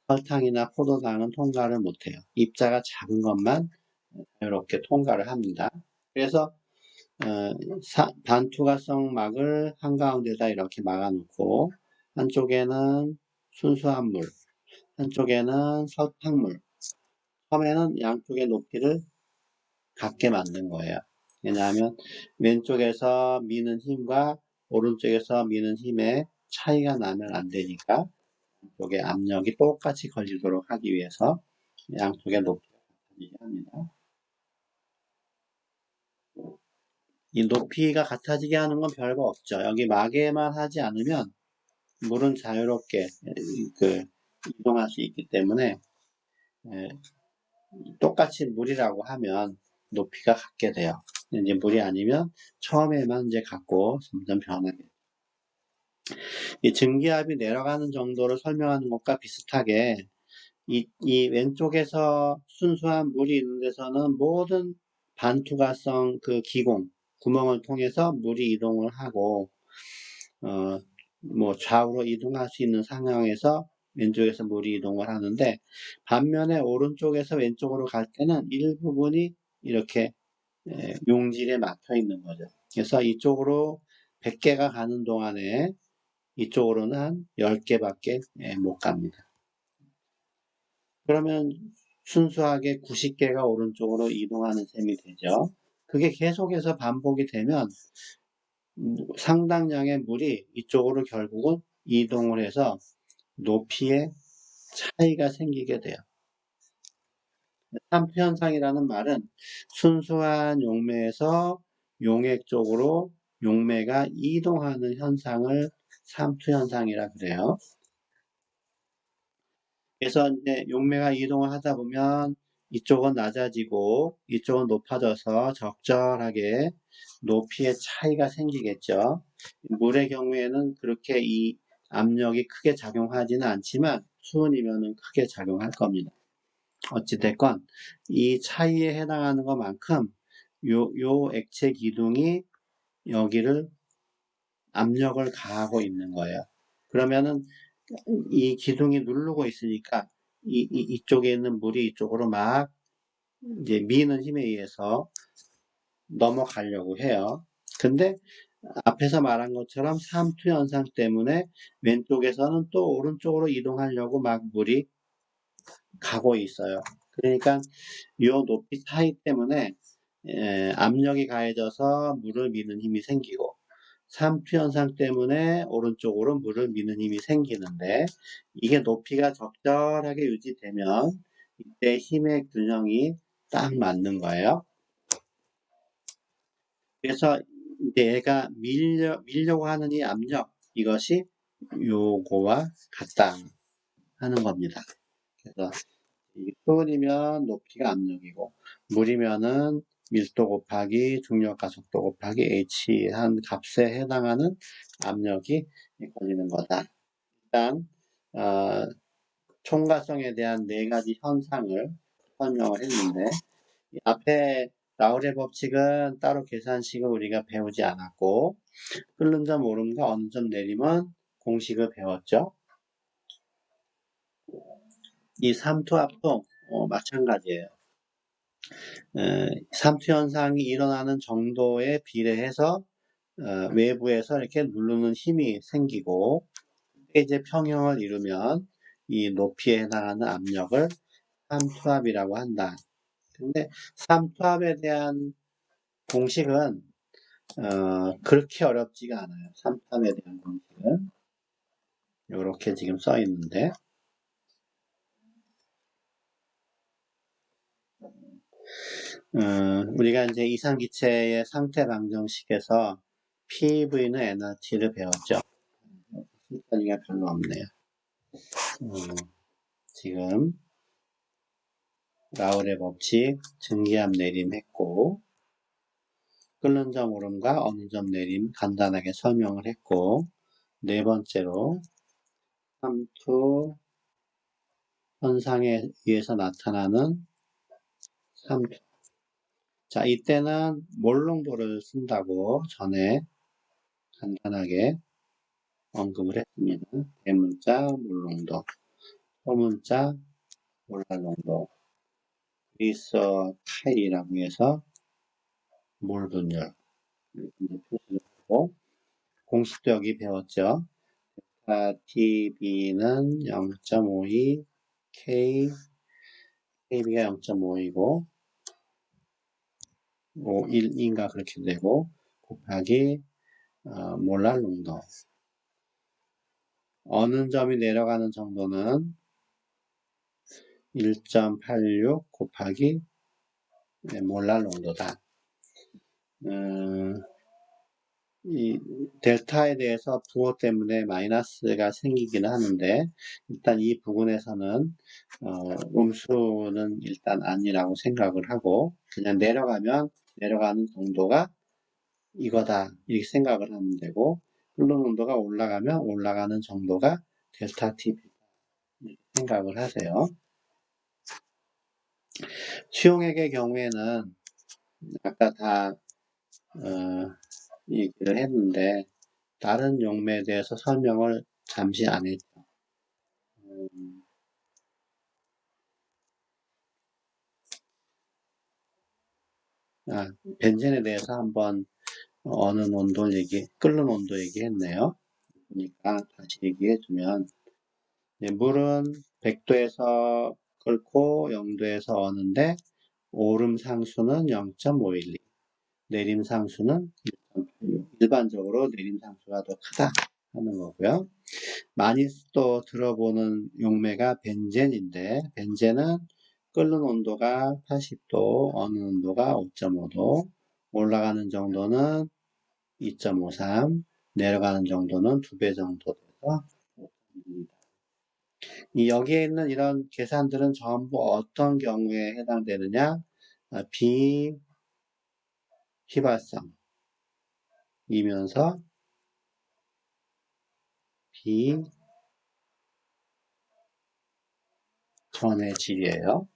설탕이나 포도당은 통과를 못해요. 입자가 작은 것만 자유롭게 통과를 합니다. 그래서 반투과성 막을 한가운데다 이렇게 막아놓고 한쪽에는 순수한 물, 한쪽에는 설탕물. 처음에는 양쪽의 높이를 같게 만든 거예요. 왜냐하면 왼쪽에서 미는 힘과 오른쪽에서 미는 힘의 차이가 나면 안 되니까 양쪽의 압력이 똑같이 걸리도록 하기 위해서 양쪽의 높이가 같아지게 합니다. 이 높이가 같아지게 하는 건 별거 없죠. 여기 막에만 하지 않으면 물은 자유롭게 이동할 수 있기 때문에 똑같이 물이라고 하면 높이가 같게 돼요. 이제 물이 아니면 처음에만 이제 같고 점점 변하게 돼요. 이 증기압이 내려가는 정도를 설명하는 것과 비슷하게 이 왼쪽에서 순수한 물이 있는 데서는 모든 반투과성 그 기공, 구멍을 통해서 물이 이동을 하고 뭐 좌우로 이동할 수 있는 상황에서 왼쪽에서 물이 이동을 하는데 반면에 오른쪽에서 왼쪽으로 갈 때는 일부분이 이렇게 용질에 막혀 있는 거죠. 그래서 이쪽으로 100개가 가는 동안에 이쪽으로는 한 10개밖에 못 갑니다. 그러면 순수하게 90개가 오른쪽으로 이동하는 셈이 되죠. 그게 계속해서 반복이 되면 상당량의 물이 이쪽으로 결국은 이동을 해서 높이에 차이가 생기게 돼요. 삼투 현상이라는 말은 순수한 용매에서 용액 쪽으로 용매가 이동하는 현상을 삼투 현상이라 그래요. 그래서 이제 용매가 이동을 하다 보면 이쪽은 낮아지고 이쪽은 높아져서 적절하게 높이의 차이가 생기겠죠. 물의 경우에는 그렇게 이 압력이 크게 작용하지는 않지만 수은이면은 크게 작용할 겁니다. 어찌됐건 이 차이에 해당하는 것만큼 요 액체 기둥이 여기를 압력을 가하고 있는 거예요. 그러면은 이 기둥이 누르고 있으니까 이쪽에 있는 물이 이쪽으로 막 이제 미는 힘에 의해서 넘어가려고 해요. 근데 앞에서 말한 것처럼 삼투 현상 때문에 왼쪽에서는 또 오른쪽으로 이동하려고 막 물이 가고 있어요. 그러니까 이 높이 차이 때문에 압력이 가해져서 물을 미는 힘이 생기고 삼투 현상 때문에 오른쪽으로 물을 미는 힘이 생기는데 이게 높이가 적절하게 유지되면 이때 힘의 균형이 딱 맞는 거예요. 그래서 이제 얘가 밀려고 하는 이 압력, 이것이 요거와 같다 하는 겁니다. 그래서 수은이면 높이가 압력이고, 물이면은 밀도 곱하기 중력 가속도 곱하기 h 한 값에 해당하는 압력이 걸리는 거다. 일단 총괄성에 대한 네 가지 현상을 설명을 했는데, 앞에 라우레 법칙은 따로 계산식을 우리가 배우지 않았고, 끓는 점 오름과 어느 점 내림은 공식을 배웠죠. 이 삼투압도 마찬가지예요. 삼투 현상이 일어나는 정도에 비례해서 외부에서 이렇게 누르는 힘이 생기고 이제 평형을 이루면 이 높이에 해당하는 압력을 삼투압이라고 한다. 근데 삼투압에 대한 공식은 그렇게 어렵지가 않아요. 삼투압에 대한 공식은 이렇게 지금 써 있는데 우리가 이제 이상기체의 상태 방정식에서 PV는 NRT를 배웠죠. 실전이가 별로 없네요. 지금 라울의 법칙, 증기압 내림 했고 끓는 점 오름과 어느 점 내림 간단하게 설명을 했고 네 번째로 삼투 현상에 의해서 나타나는 삼투. 자, 이때는 몰롱도를 쓴다고 전에 간단하게 언급을 했습니다. 대문자 몰롱도, 소문자 몰랄농도, 그리스어 타일이라고 해서 몰분율 이렇게 표시를 하고 공식도 여기 배웠죠. TB는 0.52, KB가 0.5이고 1인가 그렇게 되고 곱하기 몰랄 농도. 어느 점이 내려가는 정도는 1.86 곱하기 몰랄 농도다. 이 델타에 대해서 부호 때문에 마이너스가 생기기는 하는데 일단 이 부분에서는 음수는 일단 아니라고 생각을 하고 그냥 내려가는 정도가 이거다 이렇게 생각을 하면 되고 흘러는 온도가 올라가면 올라가는 정도가 델타 T 이렇게 생각을 하세요. 수용액의 경우에는 아까 다 얘기를 했는데 다른 용매에 대해서 설명을 잠시 안 했죠. 벤젠에 대해서 한번 어느 온도 끓는 온도 얘기했네요. 그러니까 다시 얘기해주면 물은 100도에서 끓고 0도에서 어는데 오름 상수는 0.512, 내림 상수는 1.86. 일반적으로 내림 상수가 더 크다 하는 거고요. 많이 또 들어보는 용매가 벤젠인데 벤젠은 끓는 온도가 80도, 어는 온도가 5.5도, 올라가는 정도는 2.53, 내려가는 정도는 2배 정도 돼서 5입니다. 여기에 있는 이런 계산들은 전부 어떤 경우에 해당되느냐? 비휘발성이면서 비전해질이에요.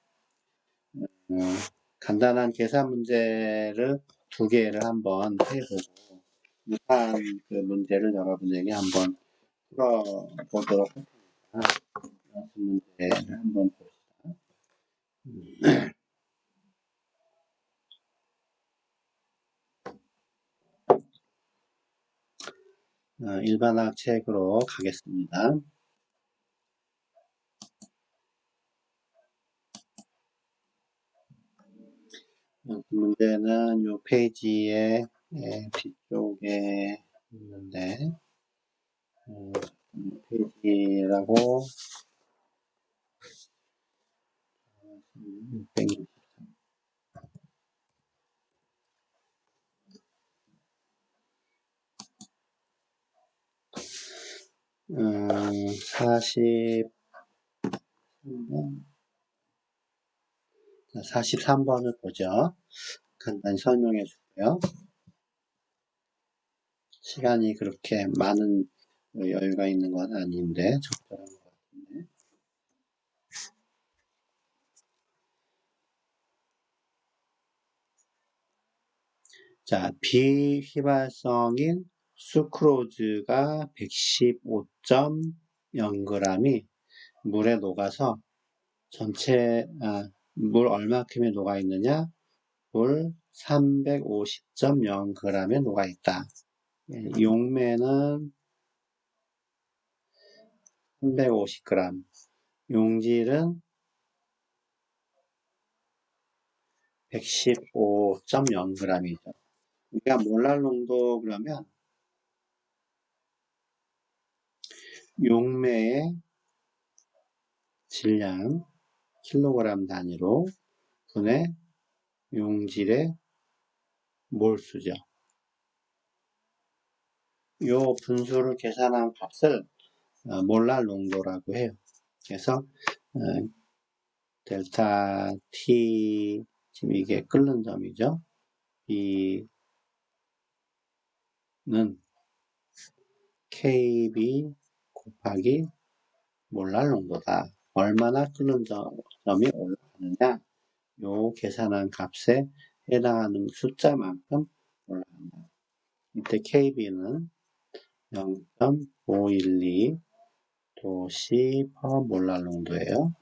간단한 계산 문제를 두 개를 한번 해보고 유사한 그 문제를 여러분에게 한번 풀어보도록 하겠습니다. 그 문제를 한번 봅시다. 일반학 책으로 가겠습니다. 문제는 이 페이지의 뒤쪽에 있는데 페이지라고 600, 43번을 보죠. 간단히 설명해 줄게요. 시간이 그렇게 많은 여유가 있는 건 아닌데 적절한 것 같은데. 자, 비휘발성인 수크로즈가 115.0g이 물에 녹아서 물 얼마큼이 녹아 있느냐? 물 350.0g에 녹아 있다. 용매는 350g, 용질은 115.0g이죠. 우리가 몰랄 농도 그러면 용매의 질량 킬로그램 단위로 분의 용질의 몰수죠. 이 분수를 계산한 값을 몰랄 농도라고 해요. 그래서 델타 T, 지금 이게 끓는 점이죠. B는 KB 곱하기 몰랄 농도다. 얼마나 끓는 점이 올라가느냐? 요 계산한 값에 해당하는 숫자만큼 올라간다. 이때 KB는 0.512 도시 퍼 몰랄 농도예요.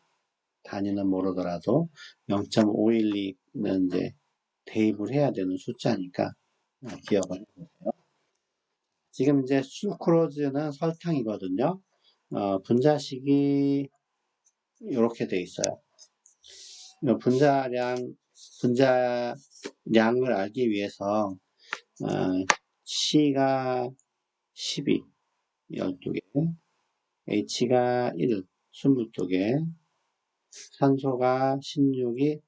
단위는 모르더라도 0.512는 이제 대입을 해야 되는 숫자니까 기억을 해보세요. 지금 이제 수크로즈는 설탕이거든요. 분자식이 이렇게 돼 있어요. 분자량을 알기 위해서 C가 12, 12개, H가 1, 22개, 산소가 16이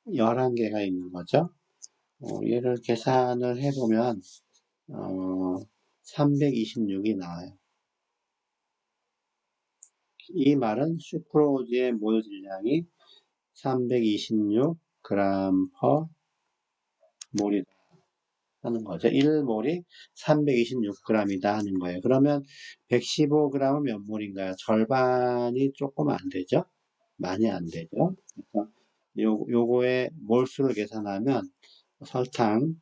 11개가 있는 거죠. 얘를 계산을 해보면 326이 나와요. 이 말은 수크로즈의 몰 질량이 326g per 몰이다 하는 거죠. 1몰이 326g이다 하는 거예요. 그러면 115g은 몇 몰인가요? 절반이 조금 안 되죠? 많이 안 되죠? 그래서 요거의 몰수를 계산하면 설탕의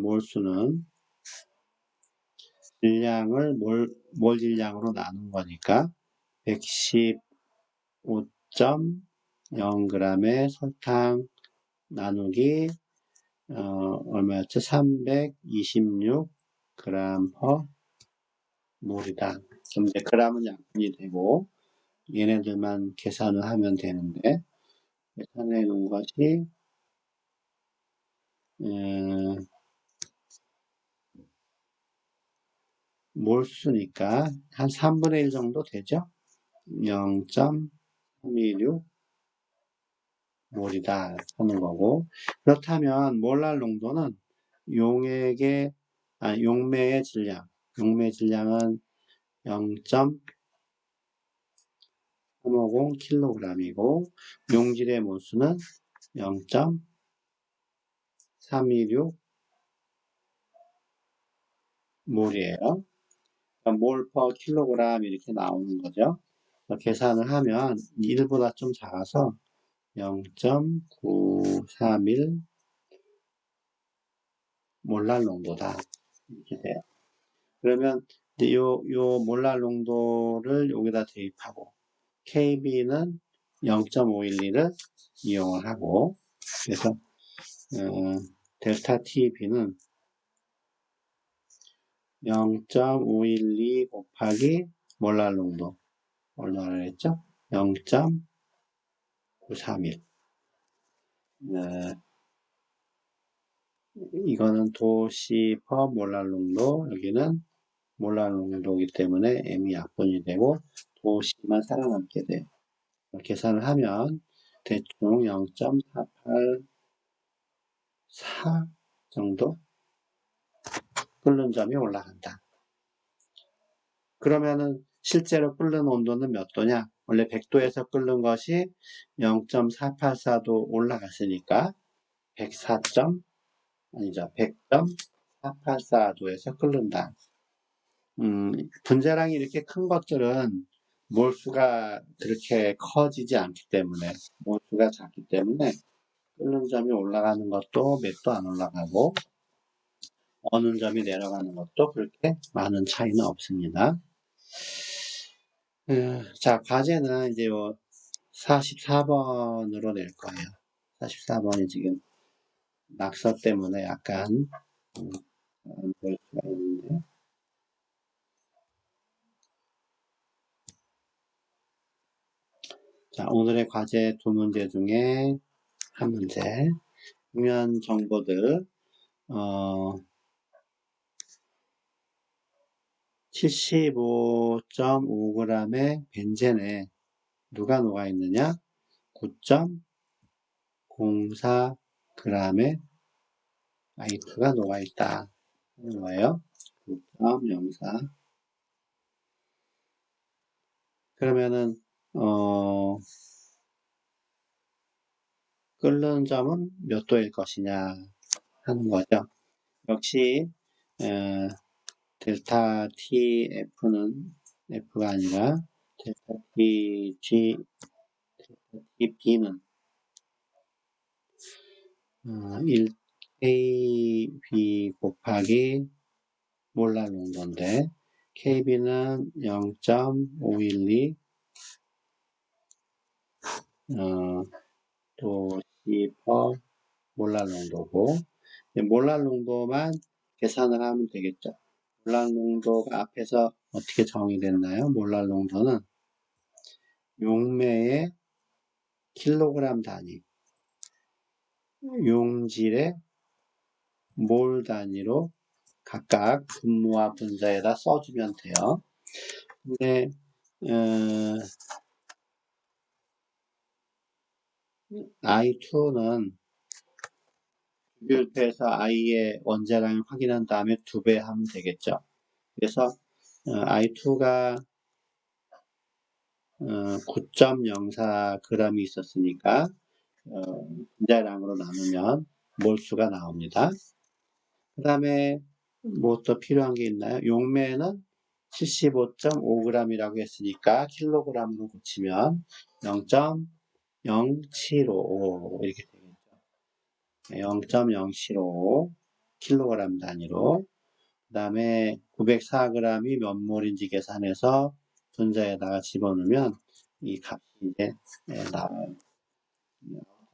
몰수는 질량을 몰 질량으로 나눈 거니까 115.0g의 설탕 나누기 얼마였죠? 326g per 몰이다. 그럼 이제 g은 양분이 되고 얘네들만 계산을 하면 되는데 계산해 놓은 것이 몰수니까 한 3분의 1 정도 되죠? 0.326 몰이다 하는 거고, 그렇다면 몰랄 농도는 용매의 질량은 0.350kg이고 용질의 몰수는 0.326 몰이에요. 몰 퍼 킬로그램 이렇게 나오는 거죠. 계산을 하면 1보다 좀 작아서 0.931 몰랄 농도다. 이렇게 돼요. 그러면 이제 요 몰랄 농도를 여기다 대입하고 KB는 0.512를 이용을 하고 그래서 델타 TB는 0.512 곱하기 몰랄 농도 얼마나 했죠? 0.931 이거는 도시 퍼 몰랄 농도 여기는 몰랄 농도이기 때문에 M이 약분이 되고 도시만 살아남게 돼요. 계산을 하면 대충 0.484 정도 끓는 점이 올라간다. 그러면은 실제로 끓는 온도는 몇 도냐? 원래 100도에서 끓는 것이 0.484도 올라갔으니까 104. 아니죠. 100.484도에서 끓는다. 분자량이 이렇게 큰 것들은 몰수가 그렇게 커지지 않기 때문에 몰수가 작기 때문에 끓는 점이 올라가는 것도 몇 도 안 올라가고 어느 점이 내려가는 것도 그렇게 많은 차이는 없습니다. 자, 과제는 이제 44번으로 낼 거예요. 44번이 지금 낙서 때문에 약간 안 보일 수가 있는데 자, 오늘의 과제 두 문제 중에 한 문제 중요한 정보들 75.5g의 벤젠에 누가 녹아 있느냐? 9.04g의 아이트가 녹아 있다 하는 거예요. 9.04 그러면은 끓는 점은 몇 도일 것이냐 하는 거죠. 역시 델타 TF는 F가 아니라 델타 TG, 델타 TB는 1KB 곱하기 몰랄 농도인데 KB는 0.512 도시 퍼 몰랄 농도고 몰랄 농도만 계산을 하면 되겠죠. 몰랄 농도가 앞에서 어떻게 정의됐나요? 몰랄 농도는 용매의 킬로그램 단위, 용질의 몰 단위로 각각 분모와 분자에다 써주면 돼요. 근데 I2는 비교표에서 I의 원자량을 확인한 다음에 2배 하면 되겠죠. 그래서 I2가 9.04g이 있었으니까 분자량으로 나누면 몰수가 나옵니다. 그 다음에 뭐 또 필요한 게 있나요? 용매는 75.5g이라고 했으니까 킬로그램으로 고치면 0.0755 이렇게 되겠죠. 0.075 킬로그램 단위로 그 다음에 904g이 몇 몰인지 계산해서 분자에다가 집어넣으면 이 값이 이제 나와요.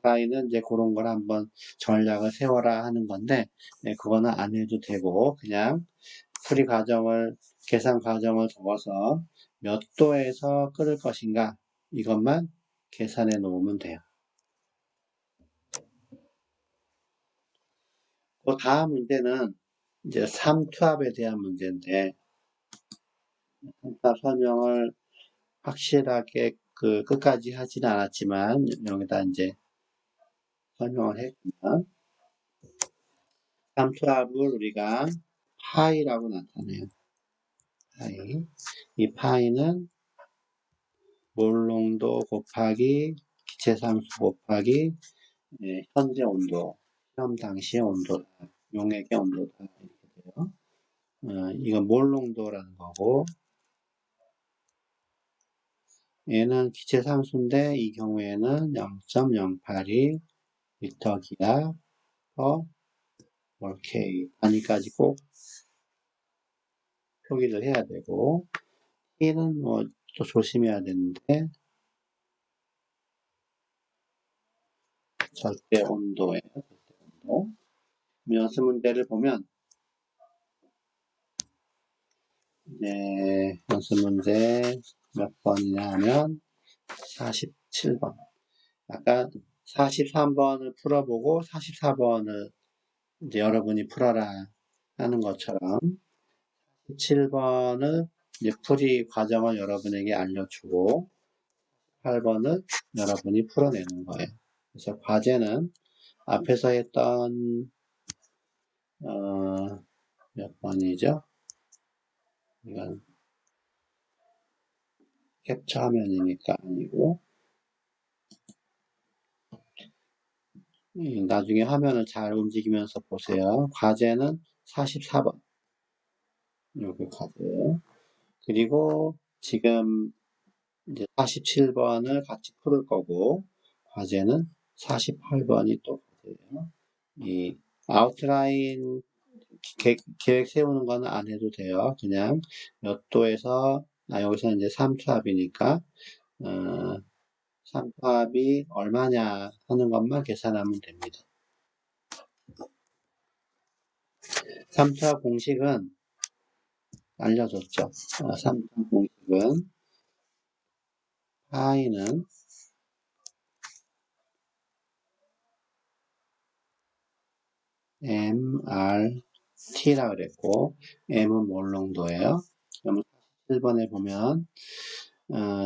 아이는 이제 그런 걸 한번 전략을 세워라 하는 건데 그거는 안 해도 되고 그냥 풀이 과정을 계산 과정을 적어서 몇 도에서 끓을 것인가 이것만 계산해 놓으면 돼요. 그 다음 문제는 이제 3투압에 대한 문제인데 3투압 설명을 확실하게 끝까지 하지는 않았지만 여기다 이제 설명을 했구나. 3투압을 우리가 파이라고 나타내요. 파이. 이 파이는 몰농도 곱하기 기체상수 곱하기 현재 온도, 실험 당시의 온도, 용액의 온도다 이렇게 돼요. 이건 몰농도라는 거고 얘는 기체 상수인데 이 경우에는 0.082 리터 기압 per 몰K 단위까지 꼭 표기를 해야 되고 T는 뭐 또 조심해야 되는데 절대 온도에 연습 문제를 보면 연습 문제 몇 번이냐 하면 47번. 아까 43번을 풀어보고 44번을 이제 여러분이 풀어라 하는 것처럼 17번을 이제 풀이 과정을 여러분에게 알려주고 8번을 여러분이 풀어내는 거예요. 그래서 과제는 앞에서 했던 몇 번이죠? 이건 캡처 화면이니까 아니고 나중에 화면을 잘 움직이면서 보세요. 과제는 44번 여기 과제 그리고 지금 이제 47번을 같이 풀을 거고 과제는 48번이 또 과제예요. 이 아웃라인 계획 세우는 거는 안 해도 돼요. 그냥 몇 도에서 여기서 이제 3투압이니까 3투압이 얼마냐 하는 것만 계산하면 됩니다. 3투압 공식은 알려줬죠. 3투압 공식은 파이는 MRT라 그랬고 M은 몰농도예요. 그러면 1번에 보면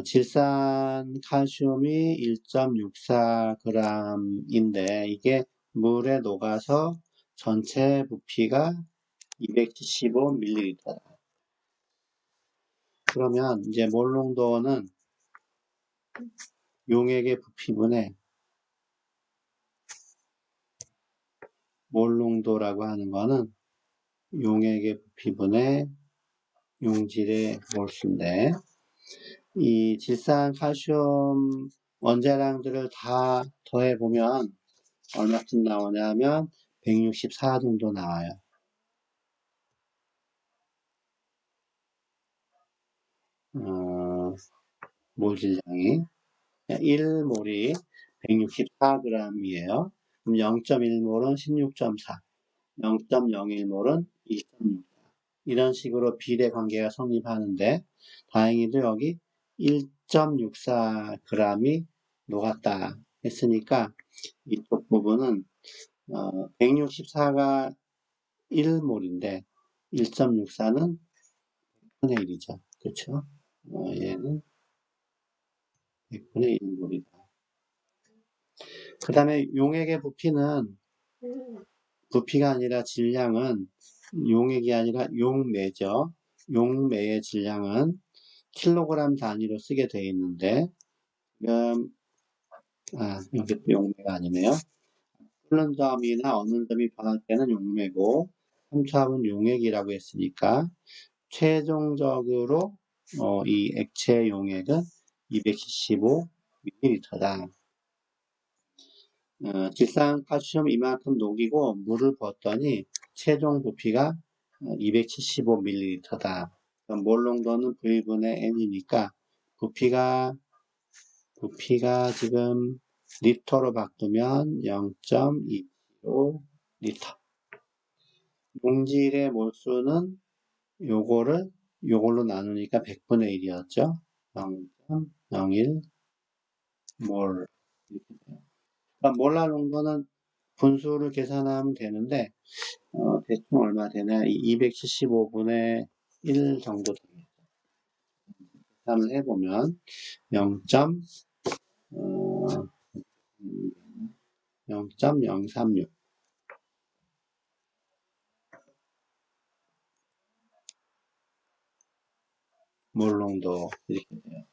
질산 칼슘이 1.64g인데 이게 물에 녹아서 전체 부피가 275ml다. 그러면 이제 몰농도는 용액의 부피분의 몰농도라고 하는 거는 용액의 부피분의 용질의 몰수인데 이 질산 칼슘 원자량들을 다 더해보면 얼마쯤 나오냐면 164 정도 나와요. 몰질량이 1몰이 164g이에요. 그럼 0.1몰은 16.4, 0.01몰은 2.6. 이런 식으로 비례 관계가 성립하는데 다행히도 여기 1.64g이 녹았다 했으니까 이쪽 부분은 164가 1몰인데 1.64는 100분의 1이죠. 그렇죠? 얘는 100분의 1몰이다. 그 다음에 용액의 부피가 아니라 질량은 용액이 아니라 용매죠. 용매의 질량은 킬로그램 단위로 쓰게 되어 있는데 지금 여기 용매가 아니네요. 끓는 점이나 얻는 점이 변할 때는 용매고 삼투압은 용액이라고 했으니까 최종적으로 이 액체 용액은 275ml다. 질산칼슘 이만큼 녹이고 물을 부었더니 최종 부피가 275ml다. 몰농도는 V분의 N이니까 부피가 지금 리터로 바꾸면 0.25리터. 용질의 몰수는 요걸로 나누니까 100분의 1이었죠. 0.01 몰. 그러니까 몰랄 농도는 분수를 계산하면 되는데 대충 얼마 되나? 275분의 1 정도 됩니다. 계산을 해보면 0.036 몰농도 이렇게 돼요.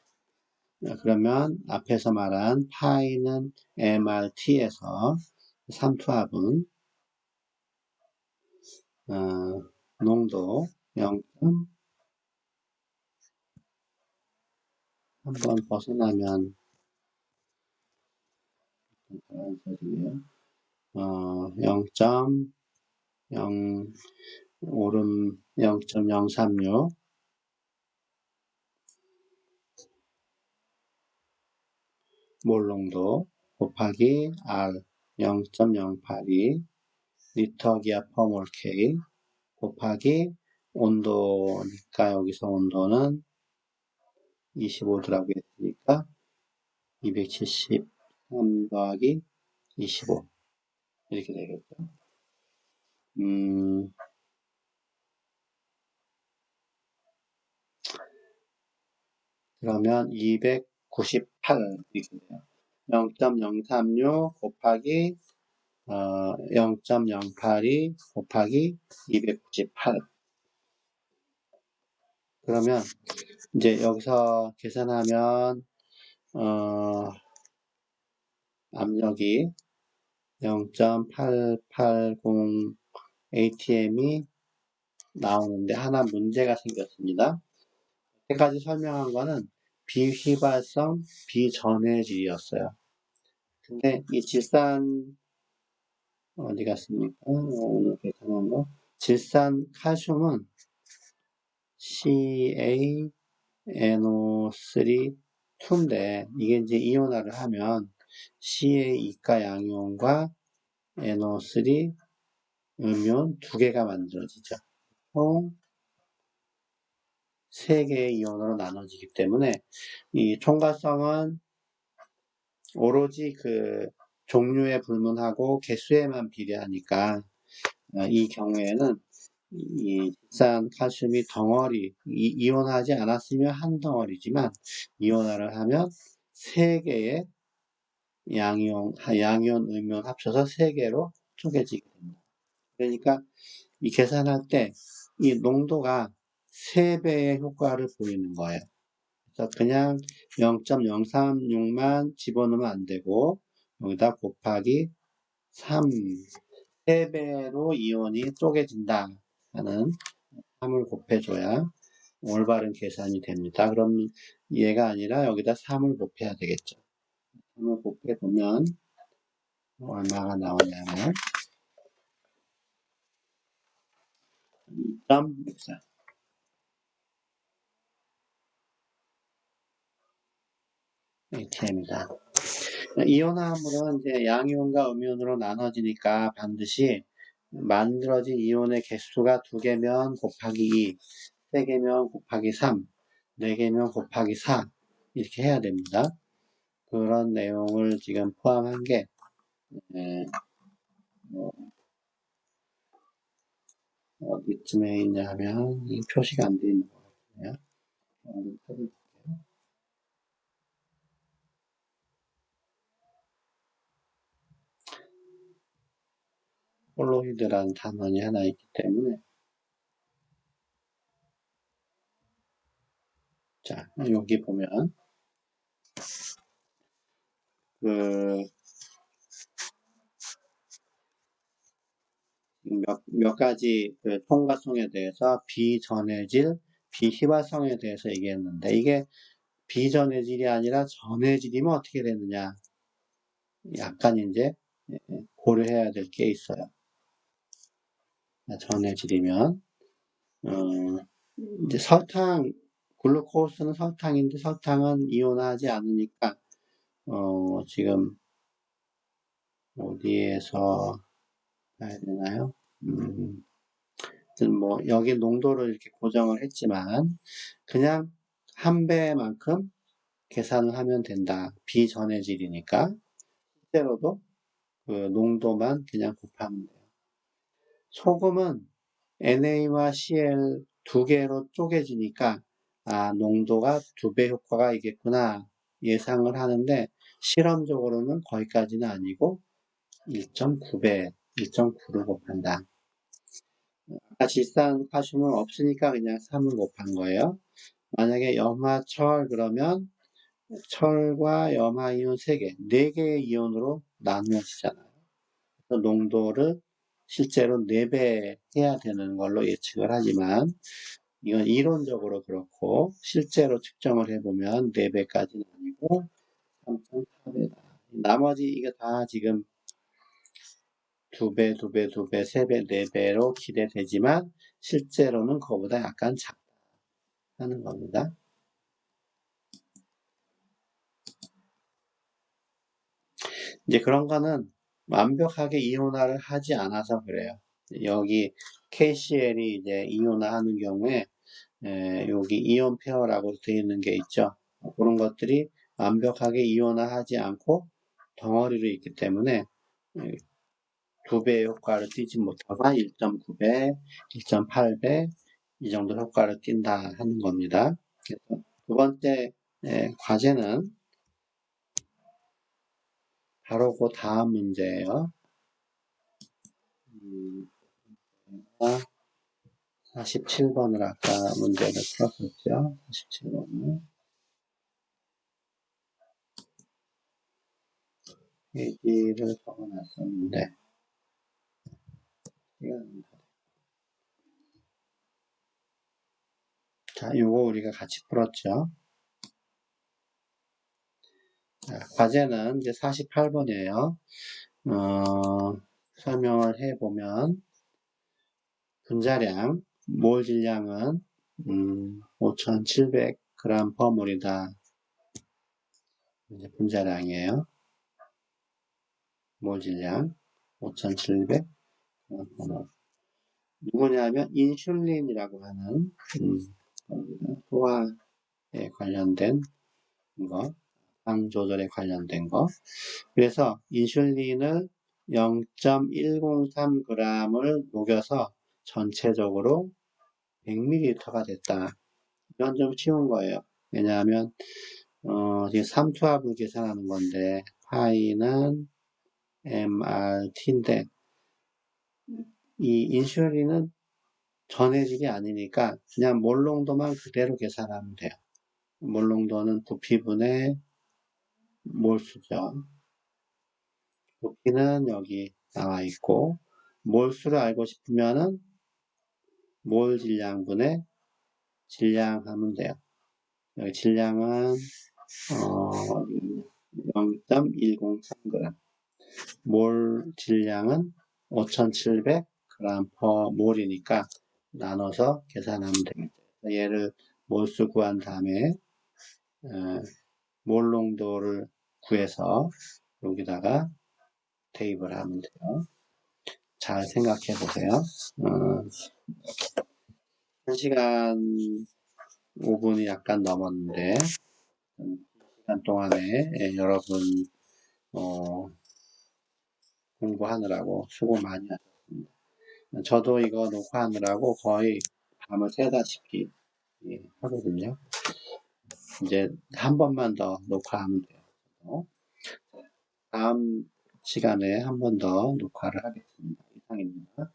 그러면 앞에서 말한 파이는 MRT에서 삼투압은 농도 한번 벗어나면 0.0 오름 0.036 몰농도 곱하기 R 0.082 리터 기압 퍼몰 K 곱하기 온도니까 여기서 온도는 25도라고 했으니까 273 더하기 25 이렇게 되겠죠. 그러면 298 이렇게 돼요. 0.036 곱하기 0.082 곱하기 298 그러면 이제 여기서 계산하면 압력이 0.880 ATM이 나오는데 하나 문제가 생겼습니다. 여기까지 설명한 거는 비휘발성 비전해질이었어요. 근데 이 질산 어디 갔습니까? 오늘 계산한 거 질산 칼슘은 CaNO3 2인데 이게 이제 이온화를 하면 CA2가 양이온과 NO3 음이온 2개가 만들어지죠. 총 3개의 이온으로 나눠지기 때문에 이 총괄성은 오로지 그 종류에 불문하고 개수에만 비례하니까 이 경우에는 이 질산 칼슘이 덩어리 이온하지 않았으면 한 덩어리지만 이온화를 하면 3개의 양이온, 음이온 합쳐서 3개로 쪼개지게 됩니다. 그러니까 이 계산할 때 이 농도가 3배의 효과를 보이는 거예요. 그래서 그냥 0.036만 집어넣으면 안 되고 여기다 곱하기 3, 3배로 이온이 쪼개진다 하는 3을 곱해줘야 올바른 계산이 됩니다. 그럼 얘가 아니라 여기다 3을 곱해야 되겠죠. 3을 곱해보면 얼마가 나오냐면 2.64 ATM이다. 이온화합물은 이제 양이온과 음이온으로 나눠지니까 반드시 만들어진 이온의 개수가 2개면 곱하기 2, 3개면 곱하기 3, 4개면 곱하기 4 이렇게 해야 됩니다. 그런 내용을 지금 포함한 게 어디쯤에 있냐면 이 표시가 안 되어 있는 것 같아요. 콜로이드라는 단원이 하나 있기 때문에 자 여기 보면 몇 가지 그 통과성에 대해서 비전해질, 비휘발성에 대해서 얘기했는데 이게 비전해질이 아니라 전해질이면 어떻게 되느냐 약간 이제 고려해야 될 게 있어요. 전해질이면 이제 설탕, 글루코스는 설탕인데 설탕은 이온화하지 않으니까 지금 어디에서 봐야 되나요? 뭐 여기 농도를 이렇게 고정을 했지만 그냥 한 배만큼 계산을 하면 된다. 비전해질이니까 실제로도 그 농도만 그냥 곱하면 돼요. 소금은 Na와 Cl 2개로 쪼개지니까 농도가 2배 효과가 있겠구나 예상을 하는데 실험적으로는 거기까지는 아니고 1.9배, 1.9를 곱한다. 질산 칼슘은 없으니까 그냥 3을 곱한 거예요. 만약에 염화철 그러면 철과 염화이온 3개, 4개의 이온으로 나누어지잖아요. 그래서 농도를 실제로 4배 해야 되는 걸로 예측을 하지만 이건 이론적으로 그렇고 실제로 측정을 해보면 4배까지는 아니고 3.4배다. 나머지 이거 다 지금 2배, 2배, 2배, 3배, 4배로 기대되지만 실제로는 그거보다 약간 작다는 겁니다. 이제 그런 거는 완벽하게 이온화를 하지 않아서 그래요. 여기 KCl이 이제 이온화하는 경우에 여기 이온 페어라고 되어 있는 게 있죠. 그런 것들이 완벽하게 이온화하지 않고 덩어리로 있기 때문에 2배의 효과를 띠지 못하고 1.9배, 1.8배 이 정도 효과를 띈다 하는 겁니다. 그래서 두 번째 과제는 바로 그 다음 문제예요. 47번을 아까 문제를 풀었었죠. 47번을. 페이지를 적어놨었는데, 자, 요거 우리가 같이 풀었죠. 자, 과제는 이제 48번이에요. 설명을 해보면, 분자량, 몰 질량은 5,700g per 몰이다. 이제 분자량이에요. 몰 질량 5,700g per 몰. 누구냐면 인슐린이라고 하는 소화에 관련된 거, 당 조절에 관련된 거. 그래서 인슐린을 0.103g을 녹여서 전체적으로 100ml가 됐다. 이건 좀 쉬운 거예요. 왜냐하면 지금 삼투압을 계산하는 건데 파이는 MRT인데 이 인슐린은 전해질이 아니니까 그냥 몰농도만 그대로 계산하면 돼요. 몰농도는 부피분의 몰수죠. 부피는 여기 나와 있고 몰수를 알고 싶으면은 몰 질량분의 질량 하면 돼요. 여기 질량은 0.103g. 몰 질량은 5,700g per 몰이니까 나눠서 계산하면 됩니다. 얘를 몰수 구한 다음에 몰 농도를 구해서 여기다가 대입을 하면 돼요. 잘 생각해 보세요. 1시간 5분이 약간 넘었는데 시간 동안에 여러분 공부하느라고 수고 많이 하셨습니다. 저도 이거 녹화하느라고 거의 밤을 새다시피 하거든요. 이제 한 번만 더 녹화하면 돼요. 다음 시간에 한 번 더 녹화를 하겠습니다. 이상입니다.